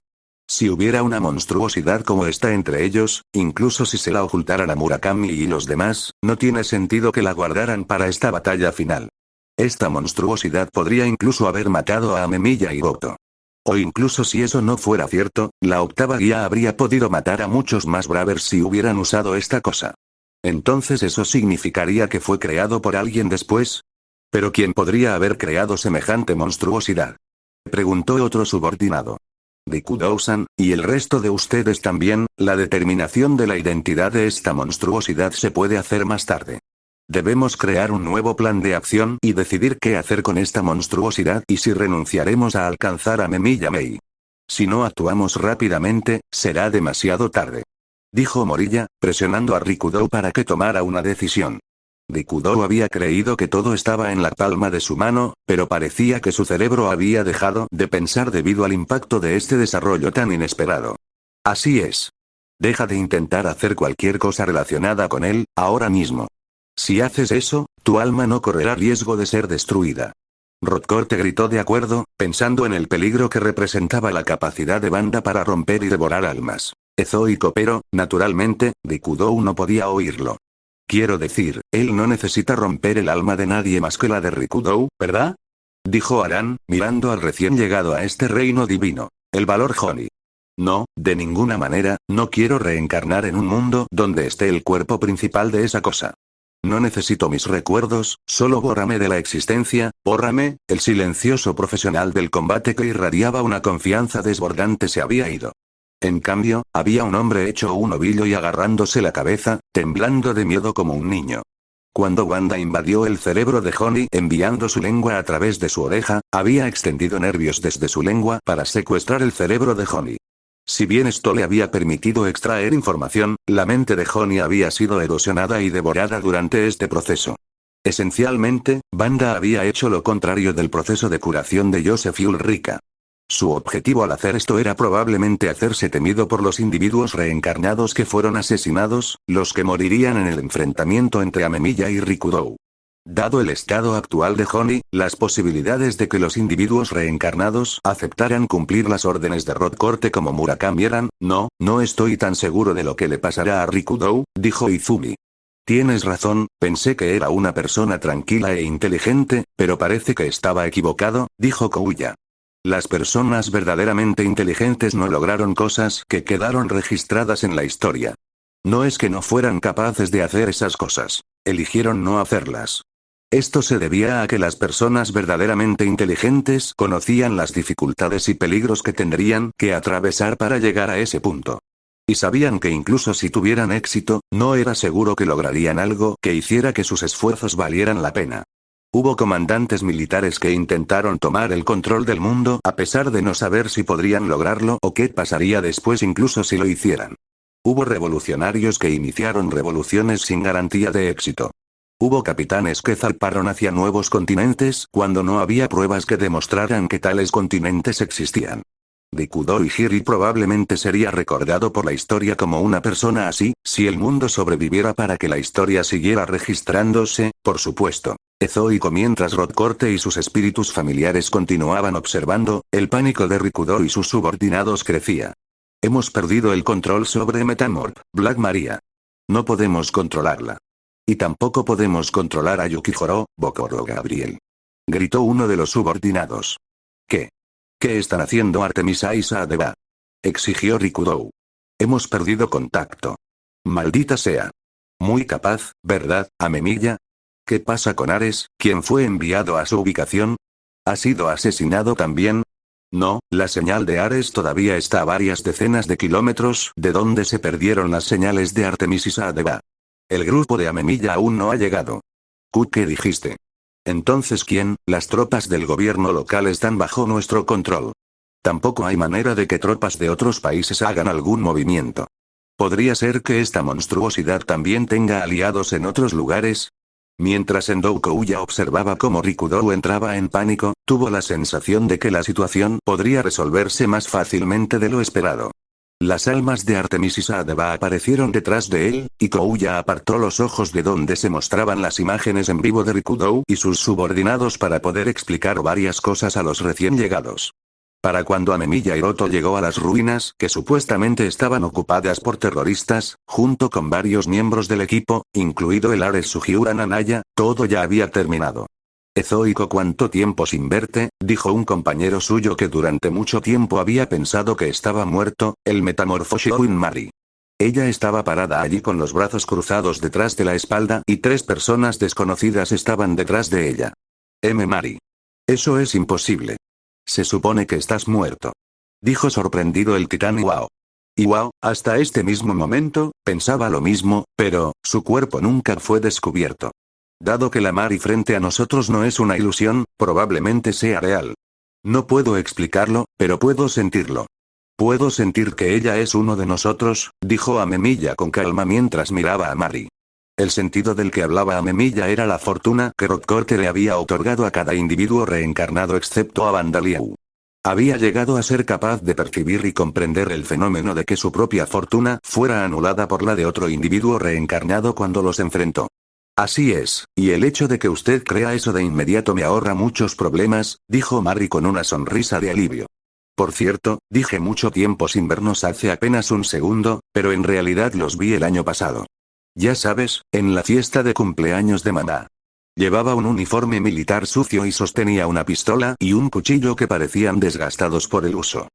Si hubiera una monstruosidad como esta entre ellos, incluso si se la ocultaran a Murakami y los demás, no tiene sentido que la guardaran para esta batalla final. Esta monstruosidad podría incluso haber matado a Amemiya y Goto. O incluso si eso no fuera cierto, la octava guía habría podido matar a muchos más Bravers si hubieran usado esta cosa. Entonces eso significaría que fue creado por alguien después. ¿Pero quién podría haber creado semejante monstruosidad? Preguntó otro subordinado. Rikudou-san, y el resto de ustedes también, la determinación de la identidad de esta monstruosidad se puede hacer más tarde. Debemos crear un nuevo plan de acción y decidir qué hacer con esta monstruosidad y si renunciaremos a alcanzar a Amemiyamei. Si no actuamos rápidamente, será demasiado tarde. Dijo Morilla, presionando a Rikudo para que tomara una decisión. Rikudo había creído que todo estaba en la palma de su mano, pero parecía que su cerebro había dejado de pensar debido al impacto de este desarrollo tan inesperado. Así es. Deja de intentar hacer cualquier cosa relacionada con él, ahora mismo. Si haces eso, tu alma no correrá riesgo de ser destruida. Rodcorte gritó de acuerdo, pensando en el peligro que representaba la capacidad de Banda para romper y devorar almas. Ezoico, pero, naturalmente, Rikudo no podía oírlo. Quiero decir, él no necesita romper el alma de nadie más que la de Rikudo, ¿verdad? Dijo Aran, mirando al recién llegado a este reino divino. El valor Honi. No, de ninguna manera, no quiero reencarnar en un mundo donde esté el cuerpo principal de esa cosa. No necesito mis recuerdos, solo bórrame de la existencia, bórrame. El silencioso profesional del combate que irradiaba una confianza desbordante se había ido. En cambio, había un hombre hecho un ovillo y agarrándose la cabeza, temblando de miedo como un niño. Cuando Wanda invadió el cerebro de Honey enviando su lengua a través de su oreja, había extendido nervios desde su lengua para secuestrar el cerebro de Honey. Si bien esto le había permitido extraer información, la mente de Honey había sido erosionada y devorada durante este proceso. Esencialmente, Wanda había hecho lo contrario del proceso de curación de Joseph Ulrika. Su objetivo al hacer esto era probablemente hacerse temido por los individuos reencarnados que fueron asesinados, los que morirían en el enfrentamiento entre Amemiya y Rikudo. Dado el estado actual de Honey, las posibilidades de que los individuos reencarnados aceptaran cumplir las órdenes de Rodcorte como Murakami eran, no estoy tan seguro de lo que le pasará a Rikudo, dijo Izumi. Tienes razón, pensé que era una persona tranquila e inteligente, pero parece que estaba equivocado, dijo Kouya. Las personas verdaderamente inteligentes no lograron cosas que quedaron registradas en la historia. No es que no fueran capaces de hacer esas cosas. Eligieron no hacerlas. Esto se debía a que las personas verdaderamente inteligentes conocían las dificultades y peligros que tendrían que atravesar para llegar a ese punto. Y sabían que incluso si tuvieran éxito, no era seguro que lograrían algo que hiciera que sus esfuerzos valieran la pena. Hubo comandantes militares que intentaron tomar el control del mundo a pesar de no saber si podrían lograrlo o qué pasaría después incluso si lo hicieran. Hubo revolucionarios que iniciaron revoluciones sin garantía de éxito. Hubo capitanes que zarparon hacia nuevos continentes cuando no había pruebas que demostraran que tales continentes existían. Rikudo Hiri probablemente sería recordado por la historia como una persona así, si el mundo sobreviviera para que la historia siguiera registrándose, por supuesto. Ezoico mientras Rodcorte y sus espíritus familiares continuaban observando, el pánico de Rikudo y sus subordinados crecía. Hemos perdido el control sobre Metamorph, Black Maria. No podemos controlarla. Y tampoco podemos controlar a Yukihiro, Bokoro Gabriel. Gritó uno de los subordinados. ¿Qué? ¿Qué están haciendo Artemisa y Saadeva? Exigió Rikudo. Hemos perdido contacto. Maldita sea. Muy capaz, ¿verdad, Amemiya? ¿Qué pasa con Ares, quien fue enviado a su ubicación? ¿Ha sido asesinado también? No, la señal de Ares todavía está a varias decenas de kilómetros de donde se perdieron las señales de Artemis y Saadeva. El grupo de Amemiya aún no ha llegado. ¿Qué dijiste? Entonces ¿quién? Las tropas del gobierno local están bajo nuestro control. Tampoco hay manera de que tropas de otros países hagan algún movimiento. ¿Podría ser que esta monstruosidad también tenga aliados en otros lugares? Mientras Endo Kouya observaba cómo Rikudo entraba en pánico, tuvo la sensación de que la situación podría resolverse más fácilmente de lo esperado. Las almas de Artemis y Saadeva aparecieron detrás de él, y Kouya apartó los ojos de donde se mostraban las imágenes en vivo de Rikudo y sus subordinados para poder explicar varias cosas a los recién llegados. Para cuando Amemiya Hiroto llegó a las ruinas, que supuestamente estaban ocupadas por terroristas, junto con varios miembros del equipo, incluido el Ares Sugiura Nanaya, todo ya había terminado. Ezoico, ¿cuánto tiempo sin verte?, dijo un compañero suyo que durante mucho tiempo había pensado que estaba muerto, el metamorfo Shouin Mari. Ella estaba parada allí con los brazos cruzados detrás de la espalda y 3 personas desconocidas estaban detrás de ella. Mari. Eso es imposible. Se supone que estás muerto. Dijo sorprendido el titán Iwao. Iwao, hasta este mismo momento, pensaba lo mismo, pero, su cuerpo nunca fue descubierto. Dado que la Mari frente a nosotros no es una ilusión, probablemente sea real. No puedo explicarlo, pero puedo sentirlo. Puedo sentir que ella es uno de nosotros, dijo Amemiya con calma mientras miraba a Mari. El sentido del que hablaba Amemiya era la fortuna que Rotcorte le había otorgado a cada individuo reencarnado excepto a Vandaliau. Había llegado a ser capaz de percibir y comprender el fenómeno de que su propia fortuna fuera anulada por la de otro individuo reencarnado cuando los enfrentó. Así es, y el hecho de que usted crea eso de inmediato me ahorra muchos problemas, dijo Mari con una sonrisa de alivio. Por cierto, dije mucho tiempo sin vernos hace apenas un segundo, pero en realidad los vi el año pasado. Ya sabes, en la fiesta de cumpleaños de mamá. Llevaba un uniforme militar sucio y sostenía una pistola y un cuchillo que parecían desgastados por el uso.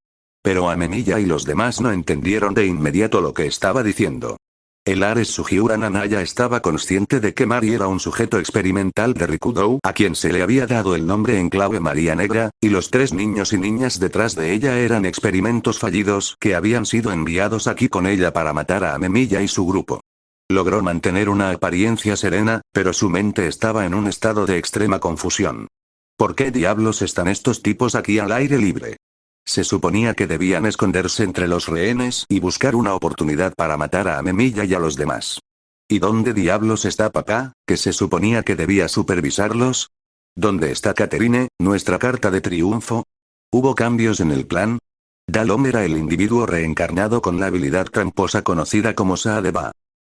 Pero Amemiya y los demás no entendieron de inmediato lo que estaba diciendo. El Ares Sugiura Nanaya estaba consciente de que Mari era un sujeto experimental de Rikudou, a quien se le había dado el nombre en clave María Negra, y los 3 niños y niñas detrás de ella eran experimentos fallidos que habían sido enviados aquí con ella para matar a Amemiya y su grupo. Logró mantener una apariencia serena, pero su mente estaba en un estado de extrema confusión. ¿Por qué diablos están estos tipos aquí al aire libre? Se suponía que debían esconderse entre los rehenes y buscar una oportunidad para matar a Amemiya y a los demás. ¿Y dónde diablos está papá, que se suponía que debía supervisarlos? ¿Dónde está Catherine, nuestra carta de triunfo? ¿Hubo cambios en el plan? Dalom era el individuo reencarnado con la habilidad tramposa conocida como Saadeva.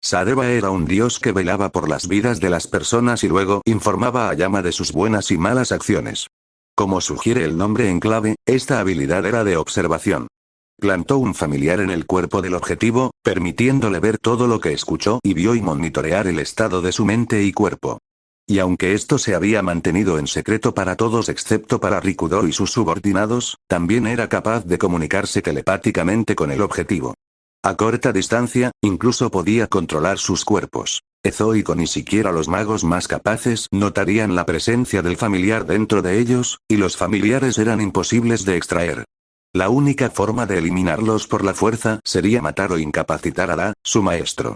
Saadeva era un dios que velaba por las vidas de las personas y luego informaba a Yama de sus buenas y malas acciones. Como sugiere el nombre en clave, esta habilidad era de observación. Plantó un familiar en el cuerpo del objetivo, permitiéndole ver todo lo que escuchó y vio y monitorear el estado de su mente y cuerpo. Y aunque esto se había mantenido en secreto para todos excepto para Rikudou y sus subordinados, también era capaz de comunicarse telepáticamente con el objetivo. A corta distancia, incluso podía controlar sus cuerpos. Ezoico ni siquiera los magos más capaces notarían la presencia del familiar dentro de ellos, y los familiares eran imposibles de extraer. La única forma de eliminarlos por la fuerza sería matar o incapacitar a Da, su maestro.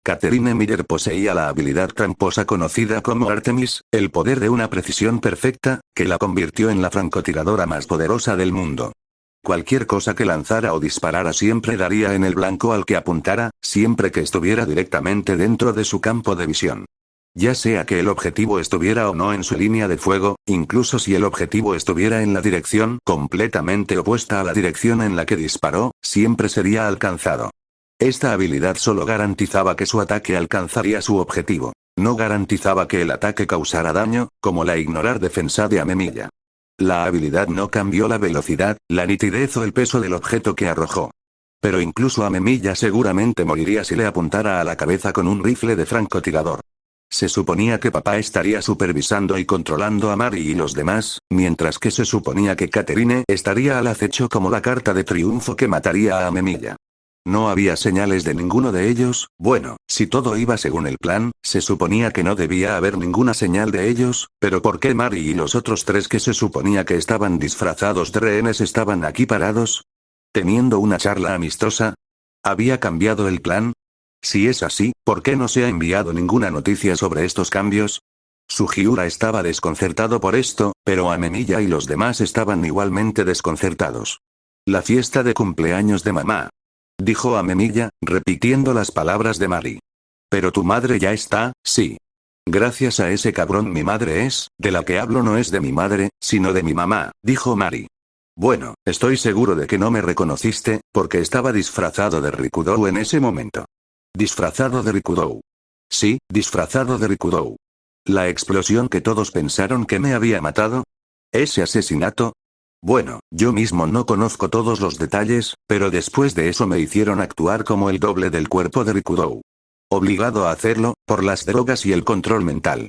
Catherine Miller poseía la habilidad tramposa conocida como Artemis, el poder de una precisión perfecta, que la convirtió en la francotiradora más poderosa del mundo. Cualquier cosa que lanzara o disparara siempre daría en el blanco al que apuntara, siempre que estuviera directamente dentro de su campo de visión. Ya sea que el objetivo estuviera o no en su línea de fuego, incluso si el objetivo estuviera en la dirección completamente opuesta a la dirección en la que disparó, siempre sería alcanzado. Esta habilidad solo garantizaba que su ataque alcanzaría su objetivo. No garantizaba que el ataque causara daño, como la ignorar defensa de Amemiya. La habilidad no cambió la velocidad, la nitidez o el peso del objeto que arrojó. Pero incluso Amemiya seguramente moriría si le apuntara a la cabeza con un rifle de francotirador. Se suponía que papá estaría supervisando y controlando a Mari y los demás, mientras que se suponía que Catherine estaría al acecho como la carta de triunfo que mataría a Amemiya. No había señales de ninguno de ellos. Bueno, si todo iba según el plan, se suponía que no debía haber ninguna señal de ellos, pero ¿por qué Mari y los otros 3 que se suponía que estaban disfrazados de rehenes estaban aquí parados? ¿Teniendo una charla amistosa? ¿Había cambiado el plan? Si es así, ¿por qué no se ha enviado ninguna noticia sobre estos cambios? Sugiura estaba desconcertado por esto, pero Amemiya y los demás estaban igualmente desconcertados. La fiesta de cumpleaños de mamá, dijo Amemiya, repitiendo las palabras de Mari. Pero tu madre ya está, sí. Gracias a ese cabrón mi madre es, de la que hablo no es de mi madre, sino de mi mamá, dijo Mari. Bueno, estoy seguro de que no me reconociste, porque estaba disfrazado de Rikudou en ese momento. ¿Disfrazado de Rikudou? Sí, disfrazado de Rikudou. ¿La explosión que todos pensaron que me había matado? ¿Ese asesinato? Bueno, yo mismo no conozco todos los detalles, pero después de eso me hicieron actuar como el doble del cuerpo de Rikudou. Obligado a hacerlo, por las drogas y el control mental.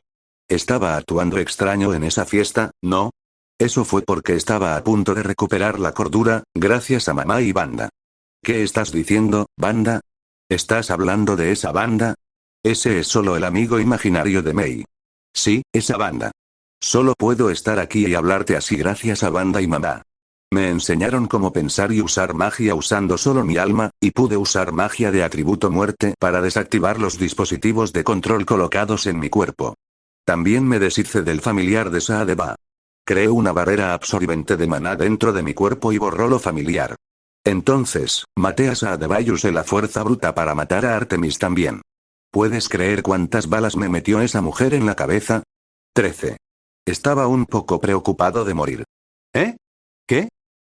Estaba actuando extraño en esa fiesta, ¿no? Eso fue porque estaba a punto de recuperar la cordura, gracias a mamá y Banda. ¿Qué estás diciendo, Banda? ¿Estás hablando de esa Banda? Ese es solo el amigo imaginario de Mei. Sí, esa Banda. Solo puedo estar aquí y hablarte así gracias a Banda y mamá. Me enseñaron cómo pensar y usar magia usando solo mi alma, y pude usar magia de atributo muerte para desactivar los dispositivos de control colocados en mi cuerpo. También me deshice del familiar de Saadeva. Creé una barrera absorbente de maná dentro de mi cuerpo y borró lo familiar. Entonces, Mateas a Adebayo usé la fuerza bruta para matar a Artemis también. ¿Puedes creer cuántas balas me metió esa mujer en la cabeza? 13. Estaba un poco preocupado de morir. ¿Eh? ¿Qué?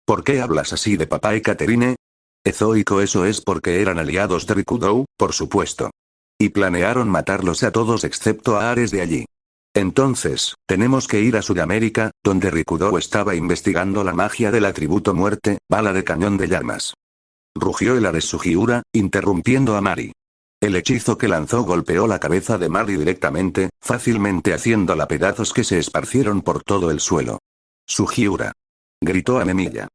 ¿Por qué hablas así de papá y Catherine? Ezoico, eso es porque eran aliados de Rikudo, por supuesto. Y planearon matarlos a todos excepto a Ares de allí. Entonces, tenemos que ir a Sudamérica, donde Rikudo estaba investigando la magia del atributo muerte, bala de cañón de llamas. Rugió el Ares Sugiura, interrumpiendo a Mari. El hechizo que lanzó golpeó la cabeza de Mari directamente, fácilmente haciéndola pedazos que se esparcieron por todo el suelo. Sugiura. Gritó Amemiya.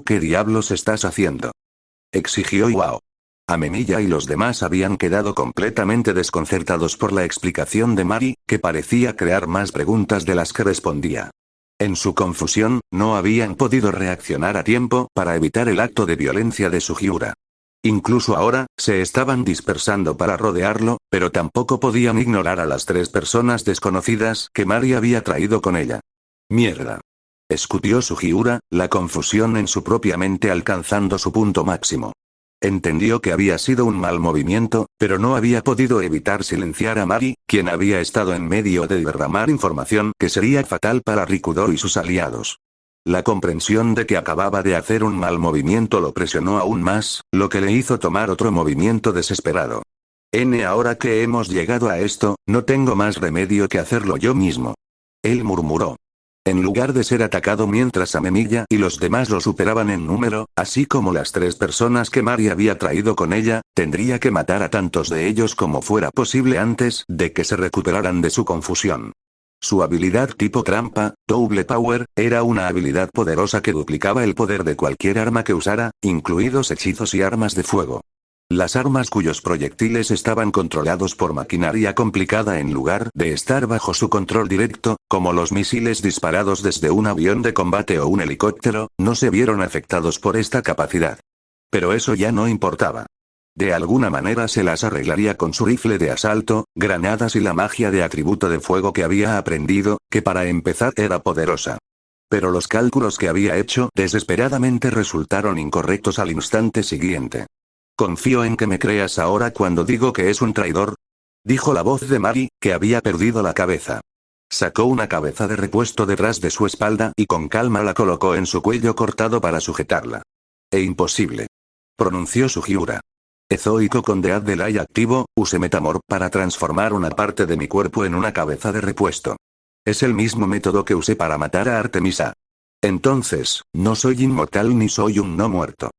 ¿Qué diablos estás haciendo? Exigió Iwao. Amemiya y los demás habían quedado completamente desconcertados por la explicación de Mari, que parecía crear más preguntas de las que respondía. En su confusión, no habían podido reaccionar a tiempo para evitar el acto de violencia de Sugiura. Incluso ahora, se estaban dispersando para rodearlo, pero tampoco podían ignorar a las 3 personas desconocidas que Mari había traído con ella. Mierda. Escutió Sugiura, la confusión en su propia mente alcanzando su punto máximo. Entendió que había sido un mal movimiento, pero no había podido evitar silenciar a Mari, quien había estado en medio de derramar información que sería fatal para Rikudo y sus aliados. La comprensión de que acababa de hacer un mal movimiento lo presionó aún más, lo que le hizo tomar otro movimiento desesperado. Ahora que hemos llegado a esto, no tengo más remedio que hacerlo yo mismo. Él murmuró. En lugar de ser atacado mientras Amemiya y los demás lo superaban en número, así como las 3 personas que Mari había traído con ella, tendría que matar a tantos de ellos como fuera posible antes de que se recuperaran de su confusión. Su habilidad tipo trampa, Double Power, era una habilidad poderosa que duplicaba el poder de cualquier arma que usara, incluidos hechizos y armas de fuego. Las armas cuyos proyectiles estaban controlados por maquinaria complicada en lugar de estar bajo su control directo, como los misiles disparados desde un avión de combate o un helicóptero, no se vieron afectados por esta capacidad. Pero eso ya no importaba. De alguna manera se las arreglaría con su rifle de asalto, granadas y la magia de atributo de fuego que había aprendido, que para empezar era poderosa. Pero los cálculos que había hecho desesperadamente resultaron incorrectos al instante siguiente. «Confío en que me creas ahora cuando digo que es un traidor», dijo la voz de Mari, que había perdido la cabeza. Sacó una cabeza de repuesto detrás de su espalda y con calma la colocó en su cuello cortado para sujetarla. Imposible. Pronunció Sugiura. Ezoico con Dead Delay activo, use Metamorph para transformar una parte de mi cuerpo en una cabeza de repuesto. Es el mismo método que usé para matar a Artemisa. Entonces, no soy inmortal ni soy un no muerto.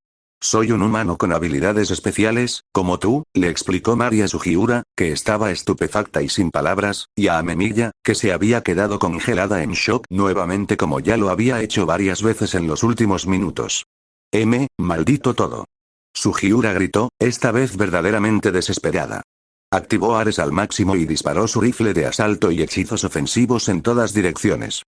Soy un humano con habilidades especiales, como tú, le explicó Mari a Sugiura, que estaba estupefacta y sin palabras, y a Amemiya, que se había quedado congelada en shock nuevamente como ya lo había hecho varias veces en los últimos minutos. Maldito todo. Sugiura gritó, esta vez verdaderamente desesperada. Activó Ares al máximo y disparó su rifle de asalto y hechizos ofensivos en todas direcciones.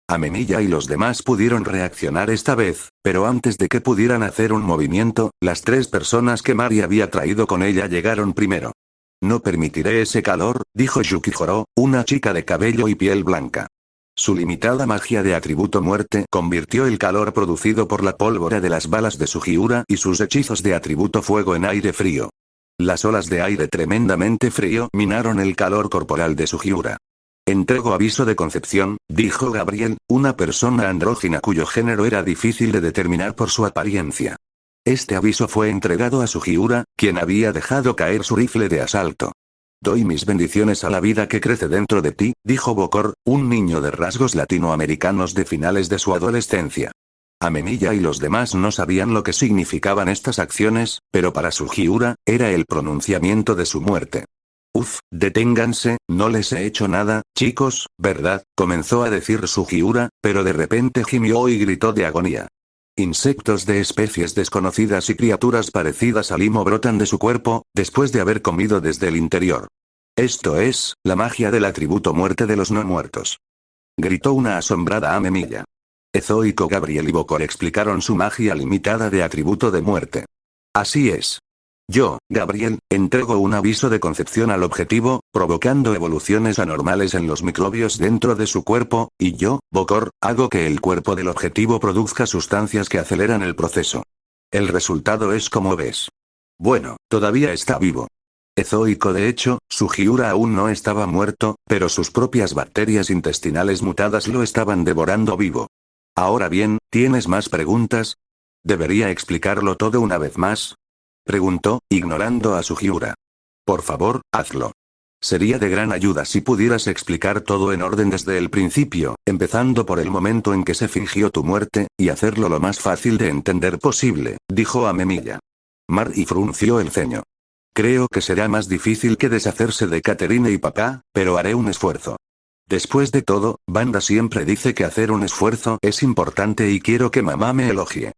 Amemiya y los demás pudieron reaccionar esta vez, pero antes de que pudieran hacer un movimiento, las 3 personas que Mari había traído con ella llegaron primero. No permitiré ese calor, dijo Yukihiro, una chica de cabello y piel blanca. Su limitada magia de atributo muerte convirtió el calor producido por la pólvora de las balas de Sugiura y sus hechizos de atributo fuego en aire frío. Las olas de aire tremendamente frío minaron el calor corporal de Sugiura. Entrego aviso de concepción, dijo Gabriel, una persona andrógina cuyo género era difícil de determinar por su apariencia. Este aviso fue entregado a Sugiura, quien había dejado caer su rifle de asalto. Doy mis bendiciones a la vida que crece dentro de ti, dijo Bokor, un niño de rasgos latinoamericanos de finales de su adolescencia. Amemiya y los demás no sabían lo que significaban estas acciones, pero para Sugiura, era el pronunciamiento de su muerte. Deténganse, no les he hecho nada, chicos, ¿verdad? Comenzó a decir Sugiura, pero de repente gimió y gritó de agonía. Insectos de especies desconocidas y criaturas parecidas a limo brotan de su cuerpo, después de haber comido desde el interior. Esto es, la magia del atributo muerte de los no muertos. Gritó una asombrada Amemiya. Ezoico, Gabriel y Bokor explicaron su magia limitada de atributo de muerte. Así es. Yo, Gabriel, entrego un aviso de concepción al objetivo, provocando evoluciones anormales en los microbios dentro de su cuerpo, y yo, Bokor, hago que el cuerpo del objetivo produzca sustancias que aceleran el proceso. El resultado es como ves. Bueno, todavía está vivo. Ezoico de hecho, Sugiura aún no estaba muerto, pero sus propias bacterias intestinales mutadas lo estaban devorando vivo. Ahora bien, ¿tienes más preguntas? ¿Debería explicarlo todo una vez más? Preguntó, ignorando a Sugiura. Por favor, hazlo. Sería de gran ayuda si pudieras explicar todo en orden desde el principio, empezando por el momento en que se fingió tu muerte, y hacerlo lo más fácil de entender posible, dijo Amemiya. Marty frunció el ceño. Creo que será más difícil que deshacerse de Catherine y papá, pero haré un esfuerzo. Después de todo, Wanda siempre dice que hacer un esfuerzo es importante y quiero que mamá me elogie.